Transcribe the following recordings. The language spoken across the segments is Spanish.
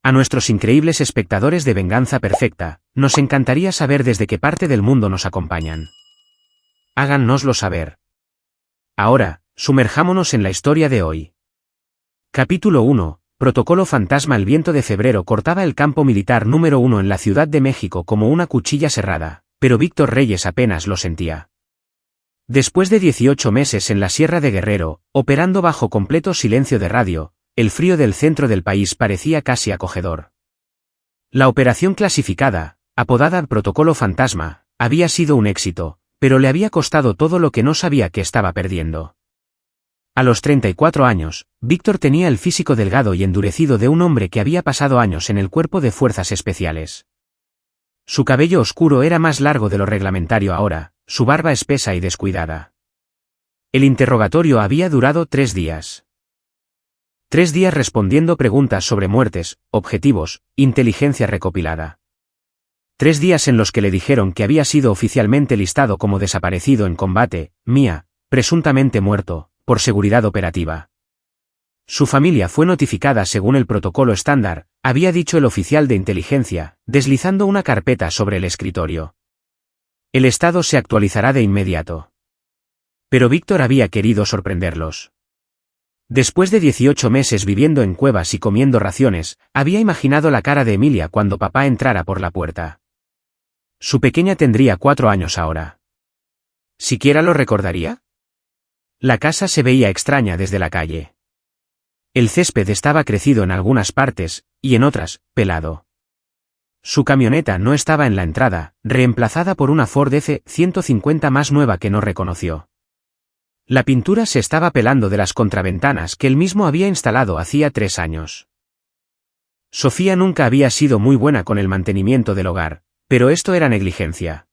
A nuestros increíbles espectadores de Venganza Perfecta, nos encantaría saber desde qué parte del mundo nos acompañan. Háganoslo saber. Ahora, sumerjámonos en la historia de hoy. Capítulo 1. Protocolo Fantasma. El viento de febrero cortaba el campo militar número 1 en la Ciudad de México como una cuchilla serrada, pero Víctor Reyes apenas lo sentía. Después de 18 meses en la Sierra de Guerrero, operando bajo completo silencio de radio, el frío del centro del país parecía casi acogedor. La operación clasificada, apodada Protocolo Fantasma, había sido un éxito, pero le había costado todo lo que no sabía que estaba perdiendo. A los 34 años, Víctor tenía el físico delgado y endurecido de un hombre que había pasado años en el cuerpo de fuerzas especiales. Su cabello oscuro era más largo de lo reglamentario ahora, su barba espesa y descuidada. El interrogatorio había durado 3 días. 3 días respondiendo preguntas sobre muertes, objetivos, inteligencia recopilada. 3 días en los que le dijeron que había sido oficialmente listado como desaparecido en combate, presuntamente muerto, por seguridad operativa. Su familia fue notificada según el protocolo estándar, había dicho el oficial de inteligencia, deslizando una carpeta sobre el escritorio. El estado se actualizará de inmediato. Pero Víctor había querido sorprenderlos. Después de 18 meses viviendo en cuevas y comiendo raciones, había imaginado la cara de Emilia cuando papá entrara por la puerta. Su pequeña tendría 4 años ahora. ¿Siquiera lo recordaría? La casa se veía extraña desde la calle. El césped estaba crecido en algunas partes, y en otras, pelado. Su camioneta no estaba en la entrada, reemplazada por una Ford F-150 más nueva que no reconoció. La pintura se estaba pelando de las contraventanas que él mismo había instalado hacía 3 años. Sofía nunca había sido muy buena con el mantenimiento del hogar, pero esto era negligencia.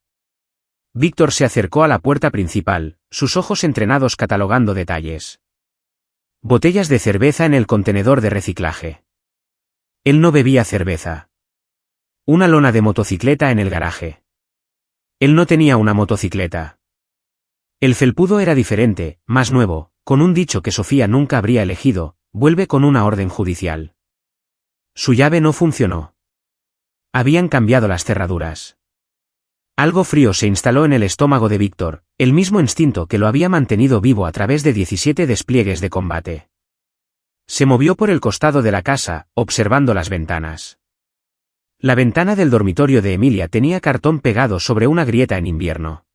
Víctor se acercó a la puerta principal, sus ojos entrenados catalogando detalles. Botellas de cerveza en el contenedor de reciclaje. Él no bebía cerveza. Una lona de motocicleta en el garaje. Él no tenía una motocicleta. El felpudo era diferente, más nuevo, con un dicho que Sofía nunca habría elegido, vuelve con una orden judicial. Su llave no funcionó. Habían cambiado las cerraduras. Algo frío se instaló en el estómago de Víctor, el mismo instinto que lo había mantenido vivo a través de 17 despliegues de combate. Se movió por el costado de la casa, observando las ventanas. La ventana del dormitorio de Emilia tenía cartón pegado sobre una grieta en invierno.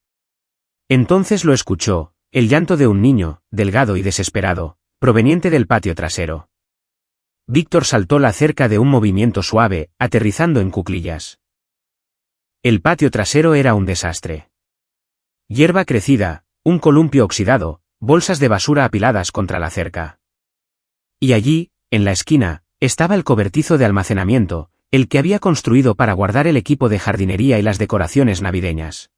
Entonces lo escuchó, el llanto de un niño, delgado y desesperado, proveniente del patio trasero. Víctor saltó la cerca de un movimiento suave, aterrizando en cuclillas. El patio trasero era un desastre. Hierba crecida, un columpio oxidado, bolsas de basura apiladas contra la cerca. Y allí, en la esquina, estaba el cobertizo de almacenamiento, el que había construido para guardar el equipo de jardinería y las decoraciones navideñas.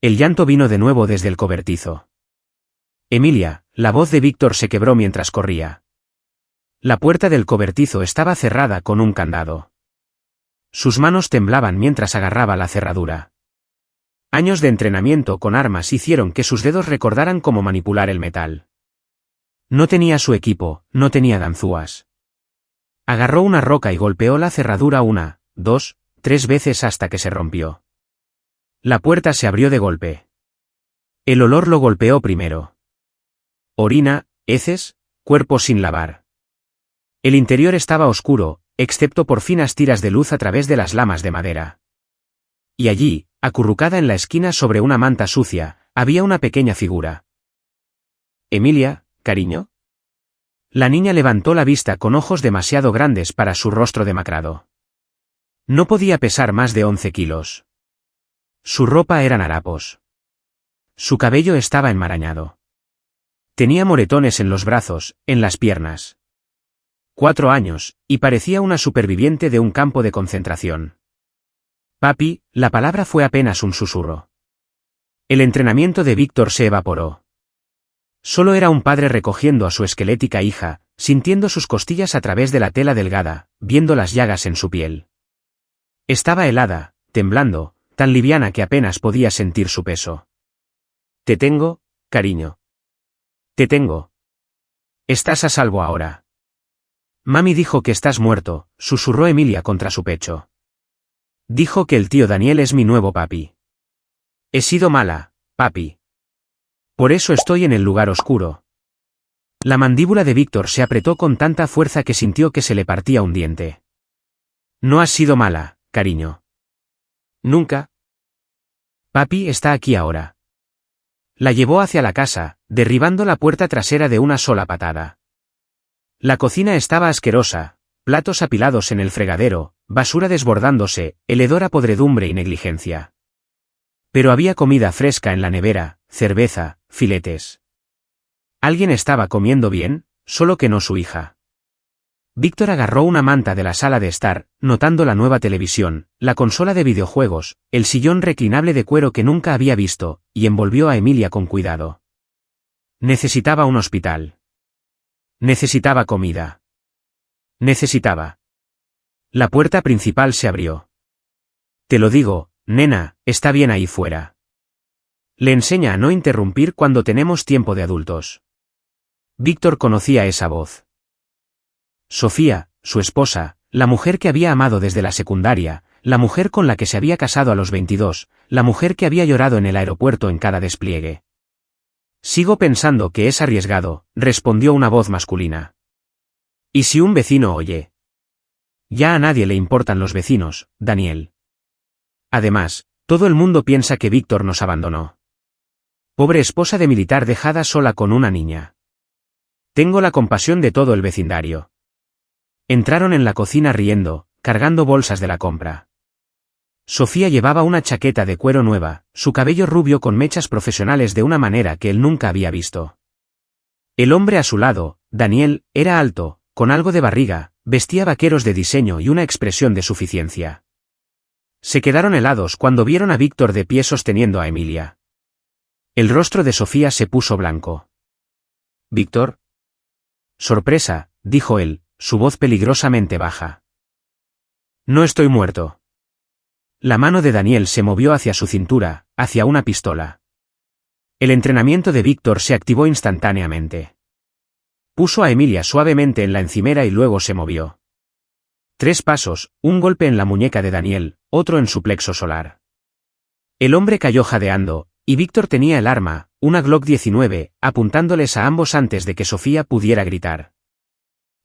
El llanto vino de nuevo desde el cobertizo. Emilia, la voz de Víctor se quebró mientras corría. La puerta del cobertizo estaba cerrada con un candado. Sus manos temblaban mientras agarraba la cerradura. Años de entrenamiento con armas hicieron que sus dedos recordaran cómo manipular el metal. No tenía su equipo, no tenía ganzúas. Agarró una roca y golpeó la cerradura 1, 2, 3 veces hasta que se rompió. La puerta se abrió de golpe. El olor lo golpeó primero. Orina, heces, cuerpo sin lavar. El interior estaba oscuro, excepto por finas tiras de luz a través de las lamas de madera. Y allí, acurrucada en la esquina sobre una manta sucia, había una pequeña figura. «Emilia, cariño». La niña levantó la vista con ojos demasiado grandes para su rostro demacrado. No podía pesar más de 11 kilos. Su ropa eran harapos. Su cabello estaba enmarañado. Tenía moretones en los brazos, en las piernas. 4 años, y parecía una superviviente de un campo de concentración. Papi, la palabra fue apenas un susurro. El entrenamiento de Víctor se evaporó. Solo era un padre recogiendo a su esquelética hija, sintiendo sus costillas a través de la tela delgada, viendo las llagas en su piel. Estaba helada, temblando, tan liviana que apenas podía sentir su peso. «Te tengo, cariño. Te tengo. Estás a salvo ahora». Mami dijo que estás muerto, susurró Emilia contra su pecho. Dijo que el tío Daniel es mi nuevo papi. He sido mala, papi. Por eso estoy en el lugar oscuro. La mandíbula de Víctor se apretó con tanta fuerza que sintió que se le partía un diente. No has sido mala, cariño. Nunca. Papi está aquí ahora. La llevó hacia la casa, derribando la puerta trasera de una sola patada. La cocina estaba asquerosa, platos apilados en el fregadero, basura desbordándose, el hedor a podredumbre y negligencia. Pero había comida fresca en la nevera, cerveza, filetes. Alguien estaba comiendo bien, solo que no su hija. Víctor agarró una manta de la sala de estar, notando la nueva televisión, la consola de videojuegos, el sillón reclinable de cuero que nunca había visto, y envolvió a Emilia con cuidado. Necesitaba un hospital. Necesitaba comida. Necesitaba. La puerta principal se abrió. Te lo digo, nena, está bien ahí fuera. Le enseña a no interrumpir cuando tenemos tiempo de adultos. Víctor conocía esa voz. Sofía, su esposa, la mujer que había amado desde la secundaria, la mujer con la que se había casado a los 22, la mujer que había llorado en el aeropuerto en cada despliegue. Sigo pensando que es arriesgado, respondió una voz masculina. ¿Y si un vecino oye? Ya a nadie le importan los vecinos, Daniel. Además, todo el mundo piensa que Víctor nos abandonó. Pobre esposa de militar dejada sola con una niña. Tengo la compasión de todo el vecindario. Entraron en la cocina riendo, cargando bolsas de la compra. Sofía llevaba una chaqueta de cuero nueva, su cabello rubio con mechas profesionales de una manera que él nunca había visto. El hombre a su lado, Daniel, era alto, con algo de barriga, vestía vaqueros de diseño y una expresión de suficiencia. Se quedaron helados cuando vieron a Víctor de pie sosteniendo a Emilia. El rostro de Sofía se puso blanco. ¿Víctor? Sorpresa, dijo él, su voz peligrosamente baja. No estoy muerto. La mano de Daniel se movió hacia su cintura, hacia una pistola. El entrenamiento de Víctor se activó instantáneamente. Puso a Emilia suavemente en la encimera y luego se movió. 3 pasos, un golpe en la muñeca de Daniel, otro en su plexo solar. El hombre cayó jadeando, y Víctor tenía el arma, una Glock 19, apuntándoles a ambos antes de que Sofía pudiera gritar.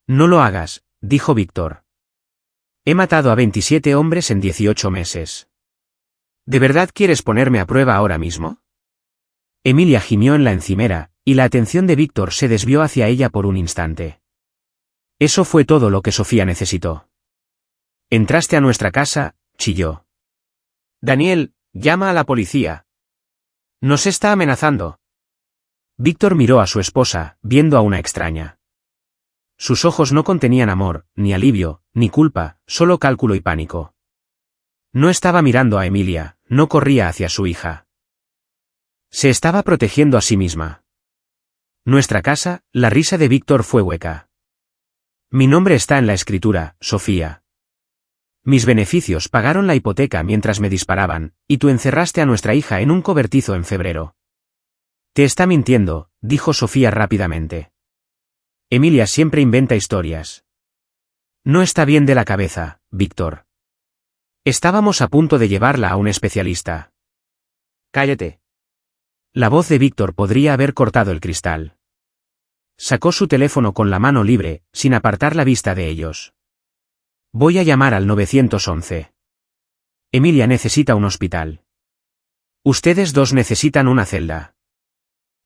No lo hagas, dijo Víctor. He matado a 27 hombres en 18 meses. ¿De verdad quieres ponerme a prueba ahora mismo? Emilia gimió en la encimera, y la atención de Víctor se desvió hacia ella por un instante. Eso fue todo lo que Sofía necesitó. Entraste a nuestra casa, chilló. Daniel, llama a la policía. Nos está amenazando. Víctor miró a su esposa, viendo a una extraña. Sus ojos no contenían amor, ni alivio, ni culpa, solo cálculo y pánico. No estaba mirando a Emilia, no corría hacia su hija. Se estaba protegiendo a sí misma. Nuestra casa, la risa de Víctor fue hueca. Mi nombre está en la escritura, Sofía. Mis beneficios pagaron la hipoteca mientras me disparaban, y tú encerraste a nuestra hija en un cobertizo en febrero. Te está mintiendo, dijo Sofía rápidamente. Emilia siempre inventa historias. No está bien de la cabeza, Víctor. Estábamos a punto de llevarla a un especialista. Cállate. La voz de Víctor podría haber cortado el cristal. Sacó su teléfono con la mano libre, sin apartar la vista de ellos. Voy a llamar al 911. Emilia necesita un hospital. Ustedes dos necesitan una celda.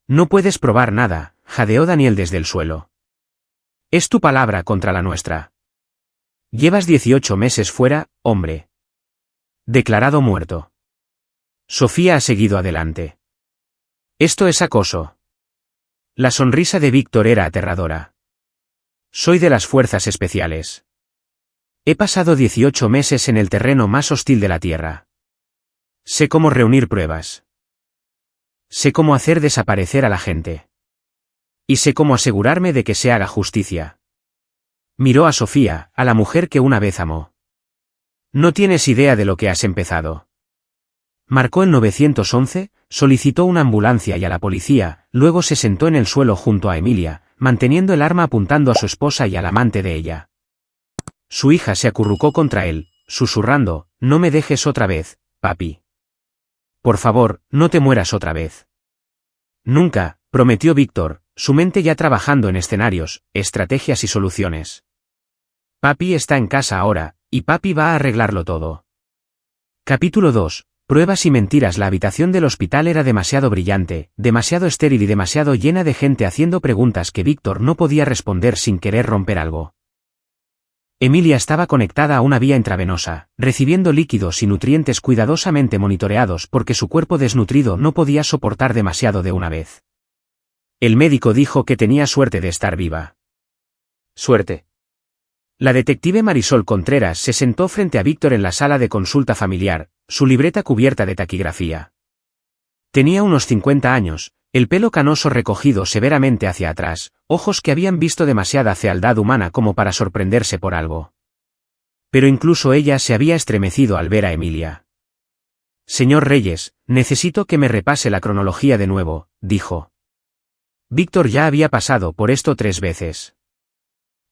No puedes probar nada, jadeó Daniel desde el suelo. Es tu palabra contra la nuestra. Llevas 18 meses fuera, hombre. Declarado muerto. Sofía ha seguido adelante. Esto es acoso. La sonrisa de Víctor era aterradora. Soy de las fuerzas especiales. He pasado 18 meses en el terreno más hostil de la Tierra. Sé cómo reunir pruebas. Sé cómo hacer desaparecer a la gente. Y sé cómo asegurarme de que se haga justicia. Miró a Sofía, a la mujer que una vez amó. No tienes idea de lo que has empezado. Marcó el 911, solicitó una ambulancia y a la policía, luego se sentó en el suelo junto a Emilia, manteniendo el arma apuntando a su esposa y al amante de ella. Su hija se acurrucó contra él, susurrando, «No me dejes otra vez, papi. Por favor, no te mueras otra vez». «Nunca», prometió Víctor, su mente ya trabajando en escenarios, estrategias y soluciones. «Papi está en casa ahora, y papi va a arreglarlo todo». Capítulo 2. Pruebas y mentiras. La habitación del hospital era demasiado brillante, demasiado estéril y demasiado llena de gente haciendo preguntas que Víctor no podía responder sin querer romper algo. Emilia estaba conectada a una vía intravenosa, recibiendo líquidos y nutrientes cuidadosamente monitoreados porque su cuerpo desnutrido no podía soportar demasiado de una vez. El médico dijo que tenía suerte de estar viva. Suerte. La detective Marisol Contreras se sentó frente a Víctor en la sala de consulta familiar, su libreta cubierta de taquigrafía. Tenía unos 50 años, el pelo canoso recogido severamente hacia atrás, ojos que habían visto demasiada fealdad humana como para sorprenderse por algo. Pero incluso ella se había estremecido al ver a Emilia. «Señor Reyes, necesito que me repase la cronología de nuevo», dijo. Víctor ya había pasado por esto 3 veces.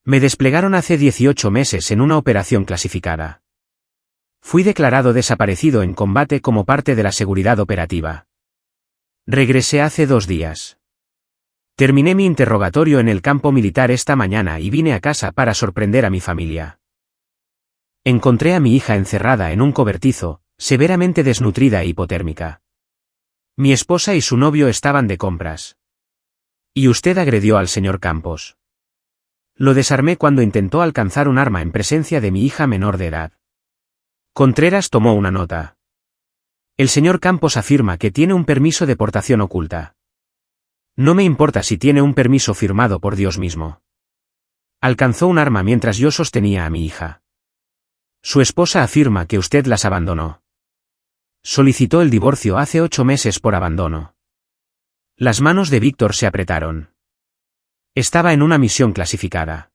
«Me desplegaron hace 18 meses en una operación clasificada. Fui declarado desaparecido en combate como parte de la seguridad operativa. Regresé hace 2 días. Terminé mi interrogatorio en el campo militar esta mañana y vine a casa para sorprender a mi familia. Encontré a mi hija encerrada en un cobertizo, severamente desnutrida e hipotérmica. Mi esposa y su novio estaban de compras. Y usted agredió al señor Campos. Lo desarmé cuando intentó alcanzar un arma en presencia de mi hija menor de edad». Contreras tomó una nota. «El señor Campos afirma que tiene un permiso de portación oculta. No me importa si tiene un permiso firmado por Dios mismo. Alcanzó un arma mientras yo sostenía a mi hija. Su esposa afirma que usted las abandonó. Solicitó el divorcio hace 8 meses por abandono». Las manos de Víctor se apretaron. Estaba en una misión clasificada.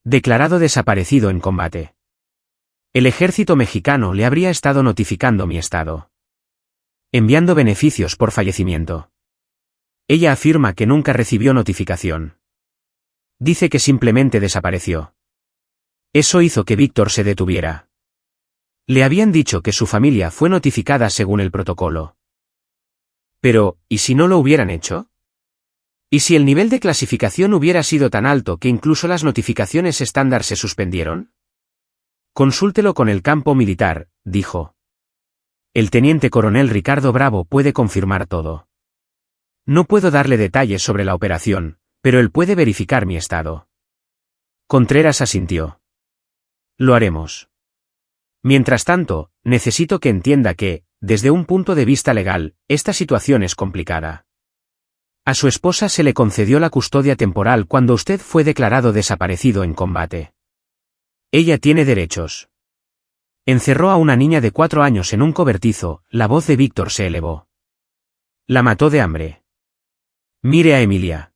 Declarado desaparecido en combate. El ejército mexicano le habría estado notificando mi estado. Enviando beneficios por fallecimiento. Ella afirma que nunca recibió notificación. Dice que simplemente desapareció. Eso hizo que Víctor se detuviera. Le habían dicho que su familia fue notificada según el protocolo. Pero, ¿y si no lo hubieran hecho? ¿Y si el nivel de clasificación hubiera sido tan alto que incluso las notificaciones estándar se suspendieron? Consúltelo con el campo militar, dijo. El teniente coronel Ricardo Bravo puede confirmar todo. No puedo darle detalles sobre la operación, pero él puede verificar mi estado. Contreras asintió. Lo haremos. Mientras tanto, necesito que entienda que, desde un punto de vista legal, esta situación es complicada. A su esposa se le concedió la custodia temporal cuando usted fue declarado desaparecido en combate. Ella tiene derechos. Encerró a una niña de 4 años en un cobertizo, la voz de Víctor se elevó. La mató de hambre. Mire a Emilia.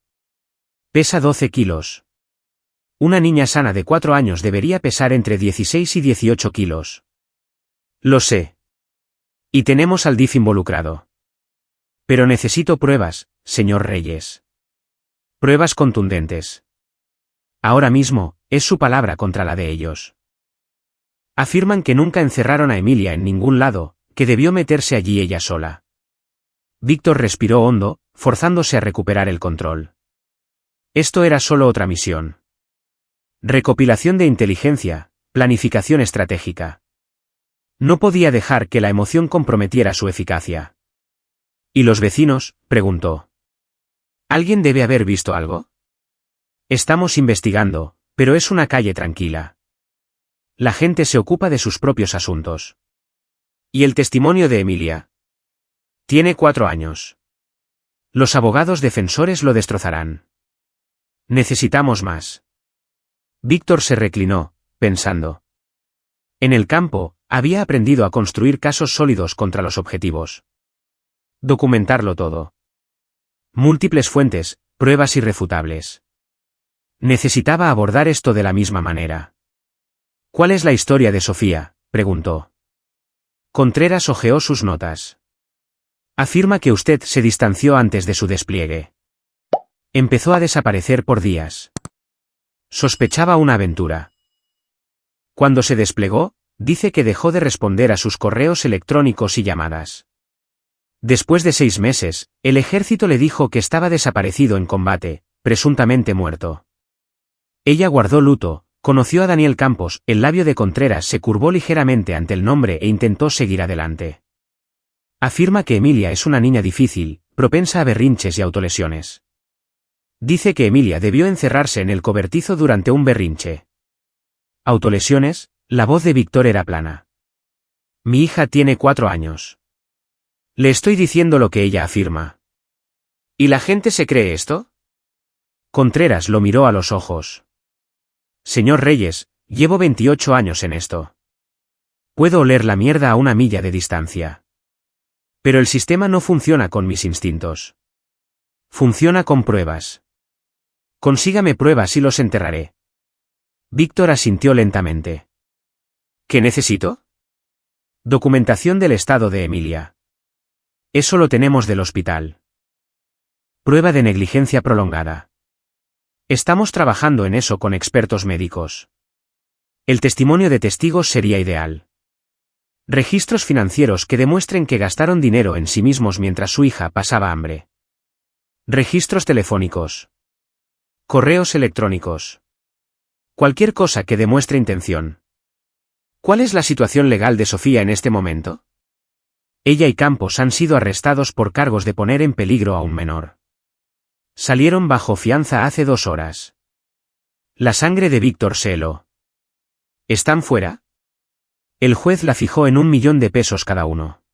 Pesa 12 kilos. Una niña sana de 4 años debería pesar entre 16 y 18 kilos. Lo sé. Y tenemos al DIF involucrado. Pero necesito pruebas, señor Reyes. Pruebas contundentes. Ahora mismo, es su palabra contra la de ellos. Afirman que nunca encerraron a Emilia en ningún lado, que debió meterse allí ella sola. Víctor respiró hondo, forzándose a recuperar el control. Esto era solo otra misión. Recopilación de inteligencia, planificación estratégica. No podía dejar que la emoción comprometiera su eficacia. ¿Y los vecinos?, preguntó. ¿Alguien debe haber visto algo? Estamos investigando, pero es una calle tranquila. La gente se ocupa de sus propios asuntos. ¿Y el testimonio de Emilia? Tiene 4 años. Los abogados defensores lo destrozarán. Necesitamos más. Víctor se reclinó, pensando. En el campo, había aprendido a construir casos sólidos contra los objetivos. Documentarlo todo. Múltiples fuentes, pruebas irrefutables. Necesitaba abordar esto de la misma manera. ¿Cuál es la historia de Sofía?, preguntó. Contreras hojeó sus notas. Afirma que usted se distanció antes de su despliegue. Empezó a desaparecer por días. Sospechaba una aventura. Cuando se desplegó, dice que dejó de responder a sus correos electrónicos y llamadas. Después de 6 meses, el ejército le dijo que estaba desaparecido en combate, presuntamente muerto. Ella guardó luto, conoció a Daniel Campos, el labio de Contreras se curvó ligeramente ante el nombre e intentó seguir adelante. Afirma que Emilia es una niña difícil, propensa a berrinches y autolesiones. Dice que Emilia debió encerrarse en el cobertizo durante un berrinche. ¿Autolesiones? La voz de Víctor era plana. Mi hija tiene 4 años. Le estoy diciendo lo que ella afirma. ¿Y la gente se cree esto? Contreras lo miró a los ojos. Señor Reyes, llevo 28 años en esto. Puedo oler la mierda a una milla de distancia. Pero el sistema no funciona con mis instintos. Funciona con pruebas. Consígame pruebas y los enterraré. Víctor asintió lentamente. ¿Qué necesito? Documentación del estado de Emilia. Eso lo tenemos del hospital. Prueba de negligencia prolongada. Estamos trabajando en eso con expertos médicos. El testimonio de testigos sería ideal. Registros financieros que demuestren que gastaron dinero en sí mismos mientras su hija pasaba hambre. Registros telefónicos. Correos electrónicos. Cualquier cosa que demuestre intención. ¿Cuál es la situación legal de Sofía en este momento? Ella y Campos han sido arrestados por cargos de poner en peligro a un menor. Salieron bajo fianza hace 2 horas. La sangre de Víctor se heló. ¿Están fuera? El juez la fijó en 1 millón de pesos cada uno.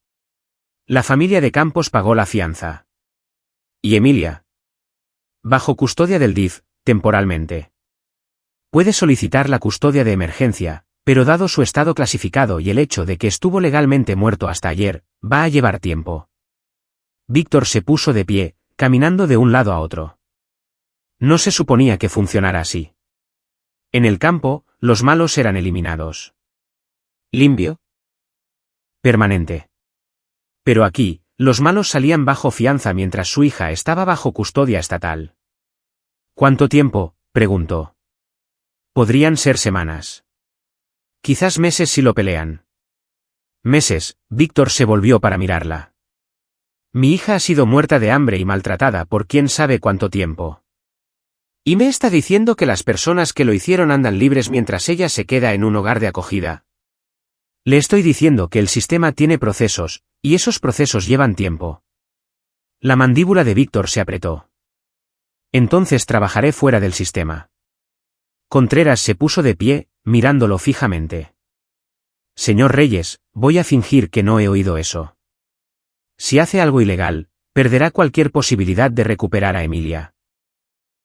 La familia de Campos pagó la fianza. ¿Y Emilia? Bajo custodia del DIF, temporalmente. Puede solicitar la custodia de emergencia, pero dado su estado clasificado y el hecho de que estuvo legalmente muerto hasta ayer, va a llevar tiempo. Víctor se puso de pie, caminando de un lado a otro. No se suponía que funcionara así. En el campo, los malos eran eliminados. ¿Limpio? Permanente. Pero aquí, los malos salían bajo fianza mientras su hija estaba bajo custodia estatal. ¿Cuánto tiempo?, preguntó. Podrían ser semanas. Quizás meses si lo pelean. Meses, Víctor se volvió para mirarla. Mi hija ha sido muerta de hambre y maltratada por quién sabe cuánto tiempo. ¿Y me está diciendo que las personas que lo hicieron andan libres mientras ella se queda en un hogar de acogida? Le estoy diciendo que el sistema tiene procesos, y esos procesos llevan tiempo. La mandíbula de Víctor se apretó. Entonces trabajaré fuera del sistema. Contreras se puso de pie, mirándolo fijamente. Señor Reyes, voy a fingir que no he oído eso. Si hace algo ilegal, perderá cualquier posibilidad de recuperar a Emilia.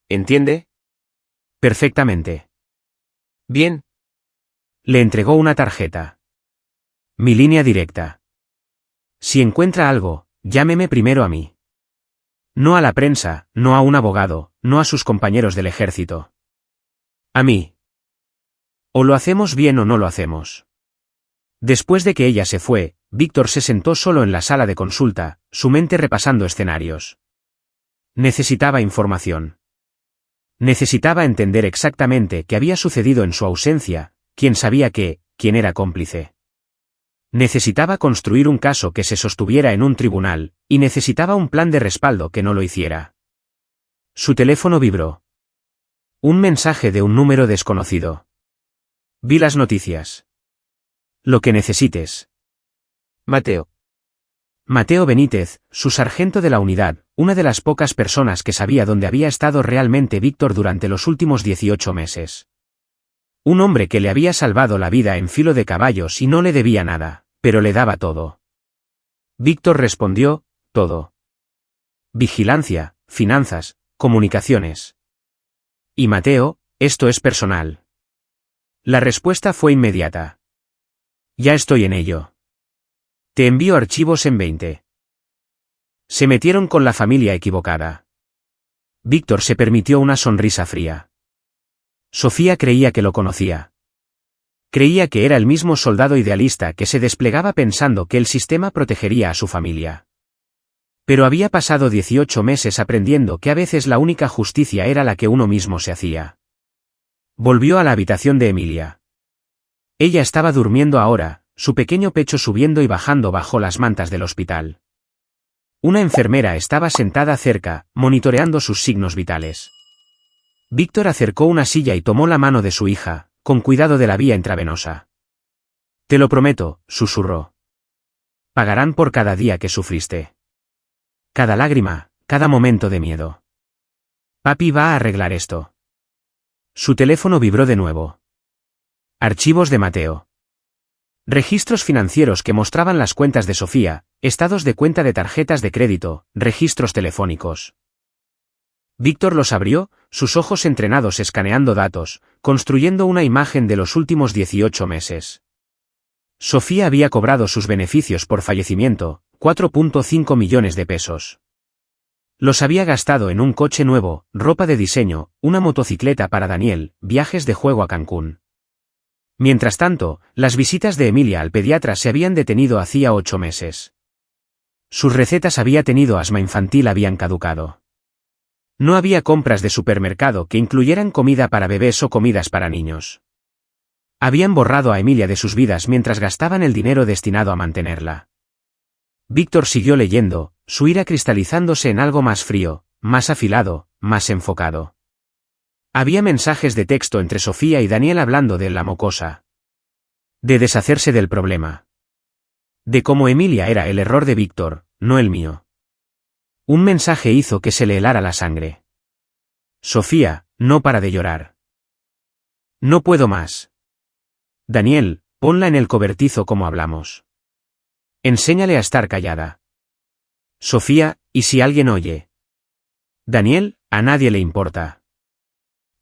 ¿Entiende? Perfectamente. Bien. Le entregó una tarjeta. Mi línea directa. Si encuentra algo, llámeme primero a mí. No a la prensa, no a un abogado, no a sus compañeros del ejército. A mí. O lo hacemos bien o no lo hacemos. Después de que ella se fue, Víctor se sentó solo en la sala de consulta, su mente repasando escenarios. Necesitaba información. Necesitaba entender exactamente qué había sucedido en su ausencia, quién sabía qué, quién era cómplice. Necesitaba construir un caso que se sostuviera en un tribunal, y necesitaba un plan de respaldo que no lo hiciera. Su teléfono vibró. Un mensaje de un número desconocido. Vi las noticias. Lo que necesites. Mateo. Mateo Benítez, su sargento de la unidad, una de las pocas personas que sabía dónde había estado realmente Víctor durante los últimos 18 meses. Un hombre que le había salvado la vida en Filo de Caballos y no le debía nada, pero le daba todo. Víctor respondió, todo. Vigilancia, finanzas, comunicaciones. Y Mateo, esto es personal. La respuesta fue inmediata. Ya estoy en ello. Te envío archivos en 20. Se metieron con la familia equivocada. Víctor se permitió una sonrisa fría. Sofía creía que lo conocía. Creía que era el mismo soldado idealista que se desplegaba pensando que el sistema protegería a su familia. Pero había pasado 18 meses aprendiendo que a veces la única justicia era la que uno mismo se hacía. Volvió a la habitación de Emilia. Ella estaba durmiendo ahora, su pequeño pecho subiendo y bajando bajo las mantas del hospital. Una enfermera estaba sentada cerca, monitoreando sus signos vitales. Víctor acercó una silla y tomó la mano de su hija, con cuidado de la vía intravenosa. «Te lo prometo», susurró. «Pagarán por cada día que sufriste. Cada lágrima, cada momento de miedo. Papi va a arreglar esto». Su teléfono vibró de nuevo. Archivos de Mateo. Registros financieros que mostraban las cuentas de Sofía, estados de cuenta de tarjetas de crédito, registros telefónicos. Víctor los abrió, sus ojos entrenados escaneando datos, construyendo una imagen de los últimos 18 meses. Sofía había cobrado sus beneficios por fallecimiento, 4.5 millones de pesos. Los había gastado en un coche nuevo, ropa de diseño, una motocicleta para Daniel, viajes de juego a Cancún. Mientras tanto, las visitas de Emilia al pediatra se habían detenido hacía 8 meses. Sus recetas había tenido asma infantil habían caducado. No había compras de supermercado que incluyeran comida para bebés o comidas para niños. Habían borrado a Emilia de sus vidas mientras gastaban el dinero destinado a mantenerla. Víctor siguió leyendo, su ira cristalizándose en algo más frío, más afilado, más enfocado. Había mensajes de texto entre Sofía y Daniel hablando de la mocosa. De deshacerse del problema. De cómo Emilia era el error de Víctor, no el mío. Un mensaje hizo que se le helara la sangre. Sofía, no para de llorar. No puedo más. Daniel, ponla en el cobertizo como hablamos. Enséñale a estar callada. Sofía, ¿y si alguien oye? Daniel, a nadie le importa.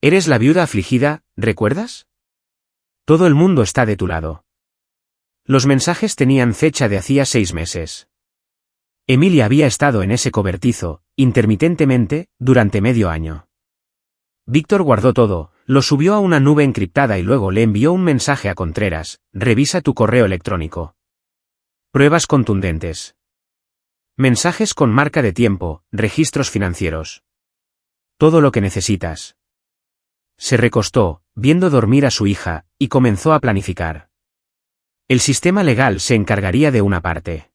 Eres la viuda afligida, ¿recuerdas? Todo el mundo está de tu lado. Los mensajes tenían fecha de hacía 6 meses. Emilia había estado en ese cobertizo, intermitentemente, durante medio año. Víctor guardó todo, lo subió a una nube encriptada y luego le envió un mensaje a Contreras: revisa tu correo electrónico. Pruebas contundentes. Mensajes con marca de tiempo, registros financieros. Todo lo que necesitas. Se recostó, viendo dormir a su hija, y comenzó a planificar. El sistema legal se encargaría de una parte.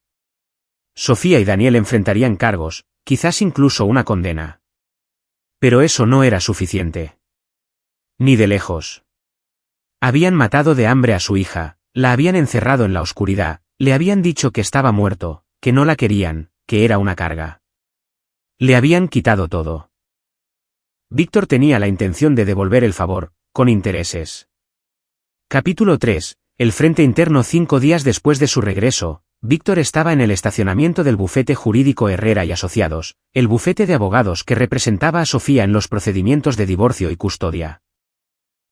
Sofía y Daniel enfrentarían cargos, quizás incluso una condena. Pero eso no era suficiente. Ni de lejos. Habían matado de hambre a su hija, la habían encerrado en la oscuridad, le habían dicho que estaba muerto, que no la querían, que era una carga. Le habían quitado todo. Víctor tenía la intención de devolver el favor, con intereses. Capítulo 3. El frente interno. 5 días después de su regreso, Víctor estaba en el estacionamiento del bufete jurídico Herrera y Asociados, el bufete de abogados que representaba a Sofía en los procedimientos de divorcio y custodia.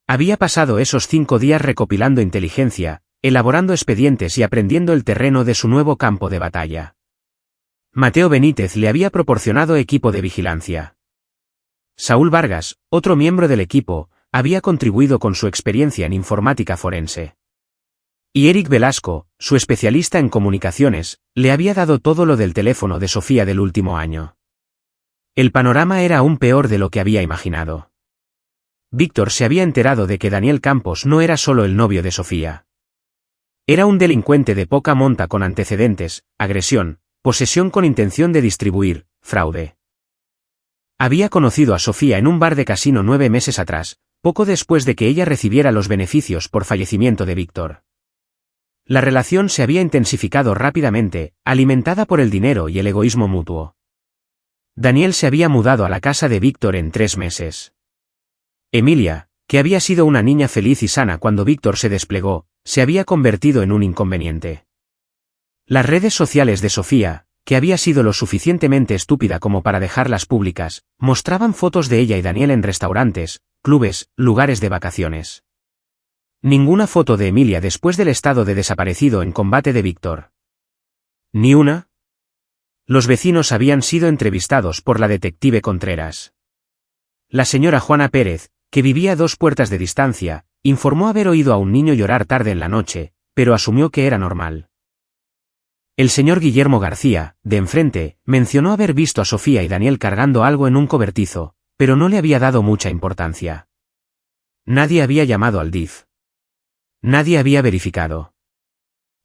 Había pasado esos 5 días recopilando inteligencia, elaborando expedientes y aprendiendo el terreno de su nuevo campo de batalla. Mateo Benítez le había proporcionado equipo de vigilancia. Saúl Vargas, otro miembro del equipo, había contribuido con su experiencia en informática forense. Y Eric Velasco, su especialista en comunicaciones, le había dado todo lo del teléfono de Sofía del último año. El panorama era aún peor de lo que había imaginado. Víctor se había enterado de que Daniel Campos no era solo el novio de Sofía. Era un delincuente de poca monta con antecedentes, agresión, posesión con intención de distribuir, fraude. Había conocido a Sofía en un bar de casino 9 meses atrás, poco después de que ella recibiera los beneficios por fallecimiento de Víctor. La relación se había intensificado rápidamente, alimentada por el dinero y el egoísmo mutuo. Daniel se había mudado a la casa de Víctor en 3 meses. Emilia, que había sido una niña feliz y sana cuando Víctor se desplegó, se había convertido en un inconveniente. Las redes sociales de Sofía, que había sido lo suficientemente estúpida como para dejarlas públicas, mostraban fotos de ella y Daniel en restaurantes, clubes, lugares de vacaciones. Ninguna foto de Emilia después del estado de desaparecido en combate de Víctor. ¿Ni una? Los vecinos habían sido entrevistados por la detective Contreras. La señora Juana Pérez, que vivía a 2 puertas de distancia, informó haber oído a un niño llorar tarde en la noche, pero asumió que era normal. El señor Guillermo García, de enfrente, mencionó haber visto a Sofía y Daniel cargando algo en un cobertizo, pero no le había dado mucha importancia. Nadie había llamado al DIF. Nadie había verificado.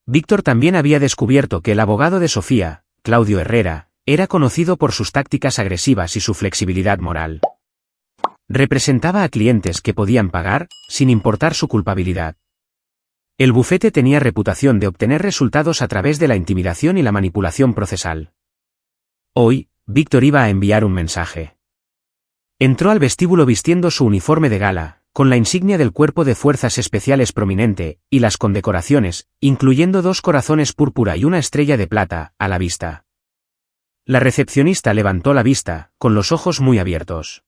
Víctor también había descubierto que el abogado de Sofía, Claudio Herrera, era conocido por sus tácticas agresivas y su flexibilidad moral. Representaba a clientes que podían pagar, sin importar su culpabilidad. El bufete tenía reputación de obtener resultados a través de la intimidación y la manipulación procesal. Hoy, Víctor iba a enviar un mensaje. Entró al vestíbulo vistiendo su uniforme de gala, con la insignia del Cuerpo de Fuerzas Especiales prominente, y las condecoraciones, incluyendo 2 corazones púrpura y una estrella de plata, a la vista. La recepcionista levantó la vista, con los ojos muy abiertos.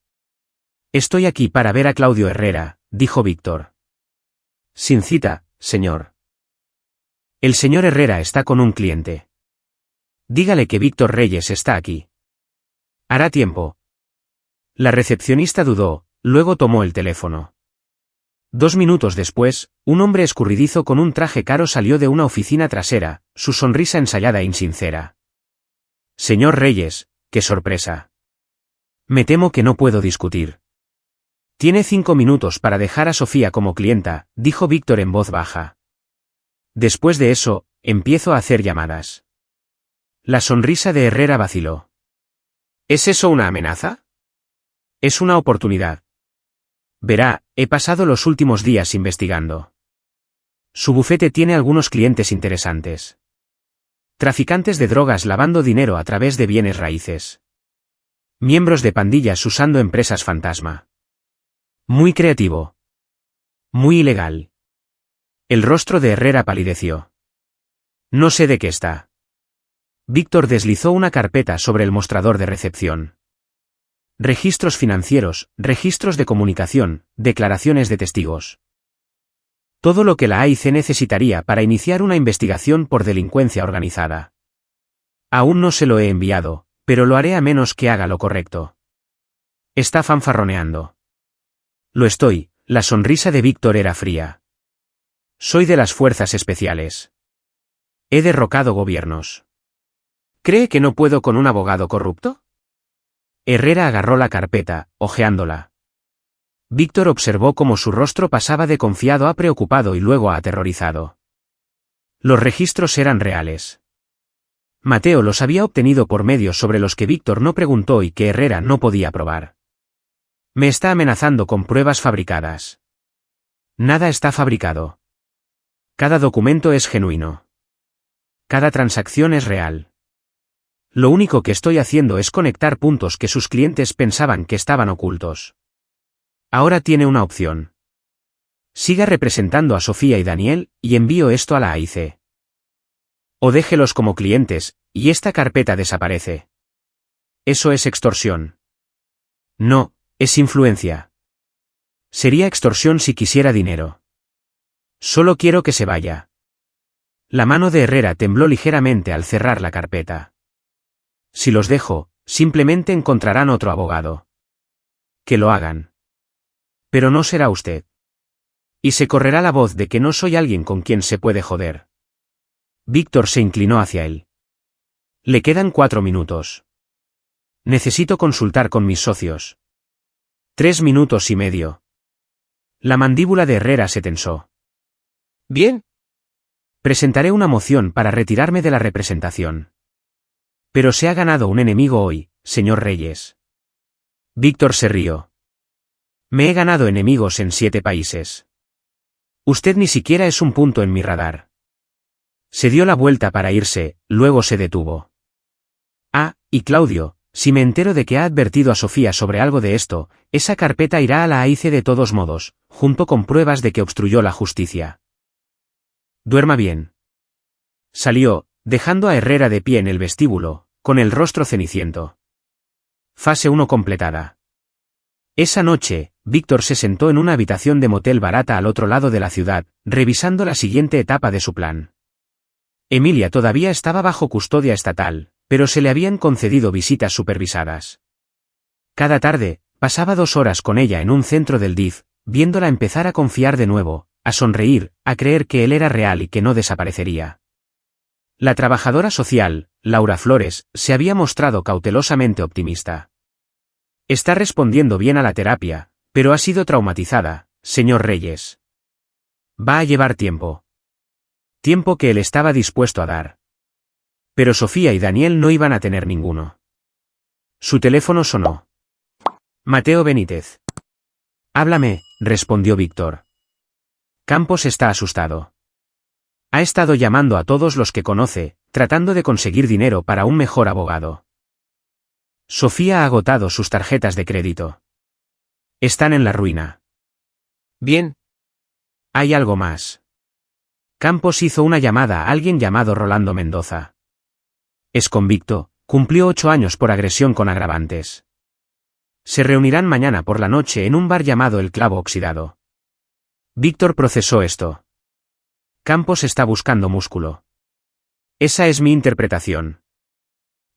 «Estoy aquí para ver a Claudio Herrera», dijo Víctor. «Sin cita, señor». «El señor Herrera está con un cliente». «Dígale que Víctor Reyes está aquí». «Hará tiempo». La recepcionista dudó, luego tomó el teléfono. 2 minutos después, un hombre escurridizo con un traje caro salió de una oficina trasera, su sonrisa ensayada e insincera. «Señor Reyes, qué sorpresa. Me temo que no puedo discutir». «Tiene 5 minutos para dejar a Sofía como clienta», dijo Víctor en voz baja. «Después de eso, empiezo a hacer llamadas». La sonrisa de Herrera vaciló. «¿Es eso una amenaza?» «Es una oportunidad. Verá, he pasado los últimos días investigando. Su bufete tiene algunos clientes interesantes. Traficantes de drogas lavando dinero a través de bienes raíces. Miembros de pandillas usando empresas fantasma. Muy creativo. Muy ilegal». El rostro de Herrera palideció. «No sé de qué está». Víctor deslizó una carpeta sobre el mostrador de recepción. Registros financieros, registros de comunicación, declaraciones de testigos. Todo lo que la AIC necesitaría para iniciar una investigación por delincuencia organizada. Aún no se lo he enviado, pero lo haré a menos que haga lo correcto. Está fanfarroneando. Lo estoy, la sonrisa de Víctor era fría. Soy de las fuerzas especiales. He derrocado gobiernos. ¿Cree que no puedo con un abogado corrupto? Herrera agarró la carpeta, hojeándola. Víctor observó cómo su rostro pasaba de confiado a preocupado y luego a aterrorizado. Los registros eran reales. Mateo los había obtenido por medios sobre los que Víctor no preguntó y que Herrera no podía probar. Me está amenazando con pruebas fabricadas. Nada está fabricado. Cada documento es genuino. Cada transacción es real. Lo único que estoy haciendo es conectar puntos que sus clientes pensaban que estaban ocultos. Ahora tiene una opción. Siga representando a Sofía y Daniel, y envío esto a la AIC. O déjelos como clientes, y esta carpeta desaparece. Eso es extorsión. No, es influencia. Sería extorsión si quisiera dinero. Solo quiero que se vaya. La mano de Herrera tembló ligeramente al cerrar la carpeta. Si los dejo, simplemente encontrarán otro abogado. Que lo hagan. Pero no será usted. Y se correrá la voz de que no soy alguien con quien se puede joder. Víctor se inclinó hacia él. Le quedan 4 minutos. Necesito consultar con mis socios. 3 minutos y medio. La mandíbula de Herrera se tensó. Bien. Presentaré una moción para retirarme de la representación. Pero se ha ganado un enemigo hoy, señor Reyes. Víctor se rió. Me he ganado enemigos en 7 países. Usted ni siquiera es un punto en mi radar. Se dio la vuelta para irse, luego se detuvo. Ah, y Claudio, si me entero de que ha advertido a Sofía sobre algo de esto, esa carpeta irá a la AIC de todos modos, junto con pruebas de que obstruyó la justicia. Duerma bien. Salió, dejando a Herrera de pie en el vestíbulo, con el rostro ceniciento. Fase 1 completada. Esa noche, Víctor se sentó en una habitación de motel barata al otro lado de la ciudad, revisando la siguiente etapa de su plan. Emilia todavía estaba bajo custodia estatal, pero se le habían concedido visitas supervisadas. Cada tarde, pasaba 2 horas con ella en un centro del DIF, viéndola empezar a confiar de nuevo, a sonreír, a creer que él era real y que no desaparecería. La trabajadora social, Laura Flores, se había mostrado cautelosamente optimista. Está respondiendo bien a la terapia, pero ha sido traumatizada, señor Reyes. Va a llevar tiempo. Tiempo que él estaba dispuesto a dar. Pero Sofía y Daniel no iban a tener ninguno. Su teléfono sonó. Mateo Benítez. Háblame, respondió Víctor. Campos está asustado. Ha estado llamando a todos los que conoce, tratando de conseguir dinero para un mejor abogado. Sofía ha agotado sus tarjetas de crédito. Están en la ruina. Bien. Hay algo más. Campos hizo una llamada a alguien llamado Rolando Mendoza. Es convicto, cumplió 8 años por agresión con agravantes. Se reunirán mañana por la noche en un bar llamado El Clavo Oxidado. Víctor procesó esto. Campos está buscando músculo. Esa es mi interpretación.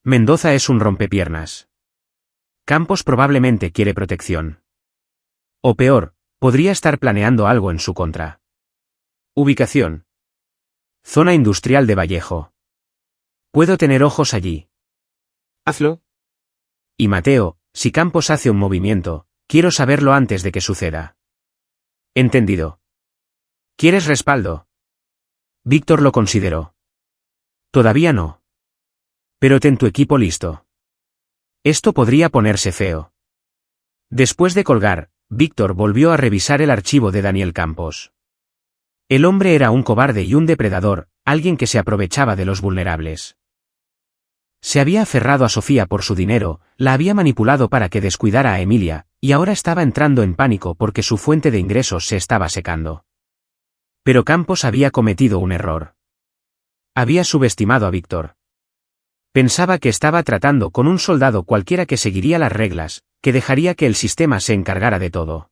Mendoza es un rompepiernas. Campos probablemente quiere protección. O peor, podría estar planeando algo en su contra. Ubicación. Zona industrial de Vallejo. Puedo tener ojos allí. Hazlo. Y Mateo, si Campos hace un movimiento, quiero saberlo antes de que suceda. Entendido. ¿Quieres respaldo? Víctor lo consideró. Todavía no. Pero ten tu equipo listo. Esto podría ponerse feo. Después de colgar, Víctor volvió a revisar el archivo de Daniel Campos. El hombre era un cobarde y un depredador, alguien que se aprovechaba de los vulnerables. Se había aferrado a Sofía por su dinero, la había manipulado para que descuidara a Emilia, y ahora estaba entrando en pánico porque su fuente de ingresos se estaba secando. Pero Campos había cometido un error. Había subestimado a Víctor. Pensaba que estaba tratando con un soldado cualquiera que seguiría las reglas, que dejaría que el sistema se encargara de todo.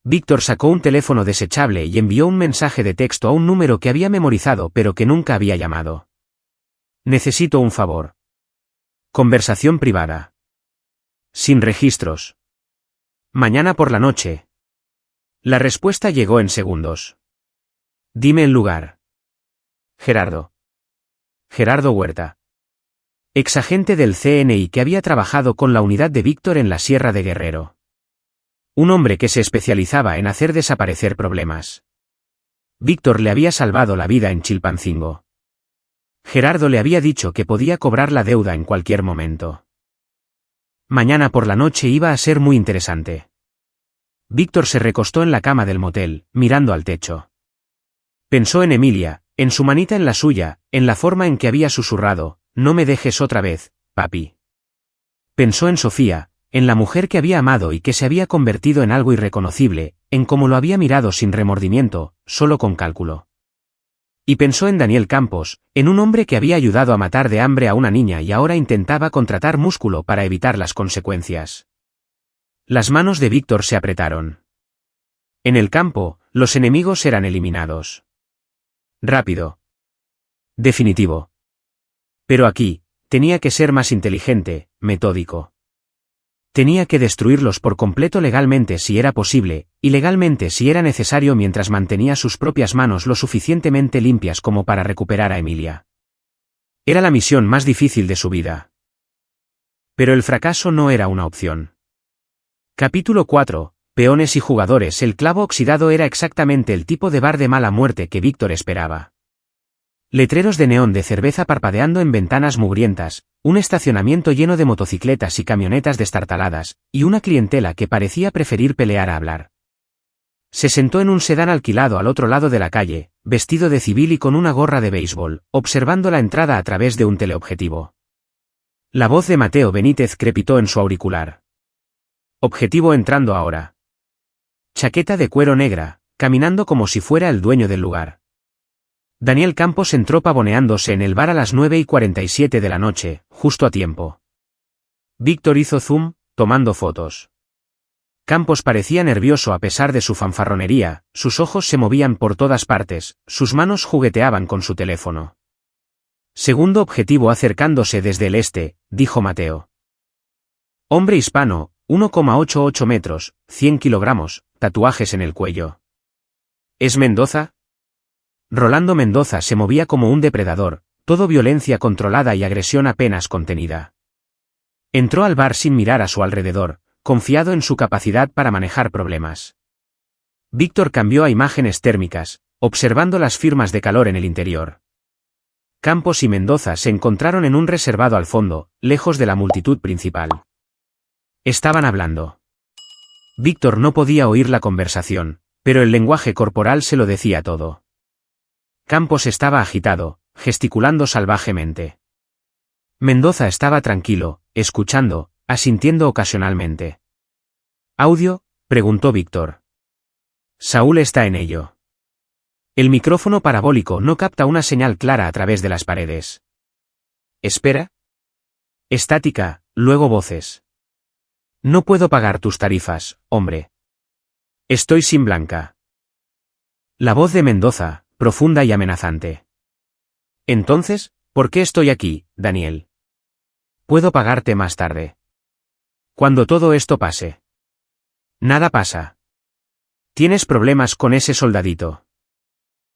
Víctor sacó un teléfono desechable y envió un mensaje de texto a un número que había memorizado pero que nunca había llamado. Necesito un favor. Conversación privada. Sin registros. Mañana por la noche. La respuesta llegó en segundos. Dime el lugar. Gerardo. Gerardo Huerta. Exagente del CNI que había trabajado con la unidad de Víctor en la Sierra de Guerrero. Un hombre que se especializaba en hacer desaparecer problemas. Víctor le había salvado la vida en Chilpancingo. Gerardo le había dicho que podía cobrar la deuda en cualquier momento. Mañana por la noche iba a ser muy interesante. Víctor se recostó en la cama del motel, mirando al techo. Pensó en Emilia, en su manita en la suya, en la forma en que había susurrado, «No me dejes otra vez, papi». Pensó en Sofía, en la mujer que había amado y que se había convertido en algo irreconocible, en cómo lo había mirado sin remordimiento, solo con cálculo. Y pensó en Daniel Campos, en un hombre que había ayudado a matar de hambre a una niña y ahora intentaba contratar músculo para evitar las consecuencias. Las manos de Víctor se apretaron. En el campo, los enemigos eran eliminados. Rápido. Definitivo. Pero aquí, tenía que ser más inteligente, metódico. Tenía que destruirlos por completo legalmente si era posible, y legalmente si era necesario mientras mantenía sus propias manos lo suficientemente limpias como para recuperar a Emilia. Era la misión más difícil de su vida. Pero el fracaso no era una opción. Capítulo 4. Peones y jugadores. El Clavo Oxidado era exactamente el tipo de bar de mala muerte que Víctor esperaba. Letreros de neón de cerveza parpadeando en ventanas mugrientas, un estacionamiento lleno de motocicletas y camionetas destartaladas, y una clientela que parecía preferir pelear a hablar. Se sentó en un sedán alquilado al otro lado de la calle, vestido de civil y con una gorra de béisbol, observando la entrada a través de un teleobjetivo. La voz de Mateo Benítez crepitó en su auricular. Objetivo entrando ahora. Chaqueta de cuero negra, caminando como si fuera el dueño del lugar. Daniel Campos entró pavoneándose en el bar a las 9:47 de la noche, justo a tiempo. Víctor hizo zoom, tomando fotos. Campos parecía nervioso a pesar de su fanfarronería, sus ojos se movían por todas partes, sus manos jugueteaban con su teléfono. Segundo objetivo acercándose desde el este, dijo Mateo. Hombre hispano, 1,88 metros, 100 kilogramos, tatuajes en el cuello. ¿Es Mendoza? Rolando Mendoza se movía como un depredador, todo violencia controlada y agresión apenas contenida. Entró al bar sin mirar a su alrededor, confiado en su capacidad para manejar problemas. Víctor cambió a imágenes térmicas, observando las firmas de calor en el interior. Campos y Mendoza se encontraron en un reservado al fondo, lejos de la multitud principal. Estaban hablando. Víctor no podía oír la conversación, pero el lenguaje corporal se lo decía todo. Campos estaba agitado, gesticulando salvajemente. Mendoza estaba tranquilo, escuchando, asintiendo ocasionalmente. ¿Audio?, preguntó Víctor. Saúl está en ello. El micrófono parabólico no capta una señal clara a través de las paredes. ¿Espera? Estática, luego voces. No puedo pagar tus tarifas, hombre. Estoy sin blanca. La voz de Mendoza, profunda y amenazante. Entonces, ¿por qué estoy aquí, Daniel? Puedo pagarte más tarde. Cuando todo esto pase. Nada pasa. Tienes problemas con ese soldadito.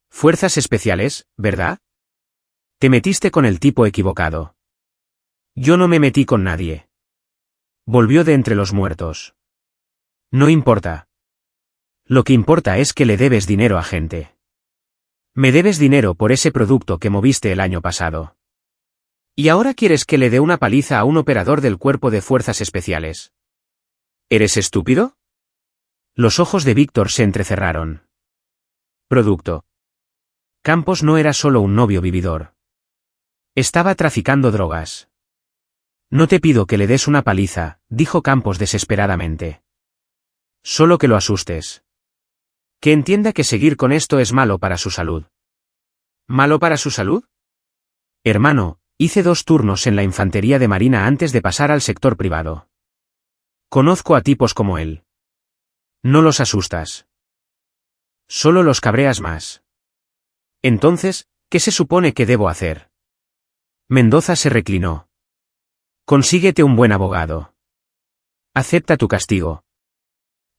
Fuerzas especiales, ¿verdad? Te metiste con el tipo equivocado. Yo no me metí con nadie. Volvió de entre los muertos. No importa. Lo que importa es que le debes dinero a gente. Me debes dinero por ese producto que moviste el año pasado. ¿Y ahora quieres que le dé una paliza a un operador del Cuerpo de Fuerzas Especiales? ¿Eres estúpido? Los ojos de Víctor se entrecerraron. Producto. Campos no era solo un novio vividor. Estaba traficando drogas. No te pido que le des una paliza, dijo Campos desesperadamente. Solo que lo asustes. Que entienda que seguir con esto es malo para su salud. ¿Malo para su salud? Hermano, hice 2 turnos en la infantería de marina antes de pasar al sector privado. Conozco a tipos como él. No los asustas. Solo los cabreas más. Entonces, ¿qué se supone que debo hacer? Mendoza se reclinó. Consíguete un buen abogado. Acepta tu castigo.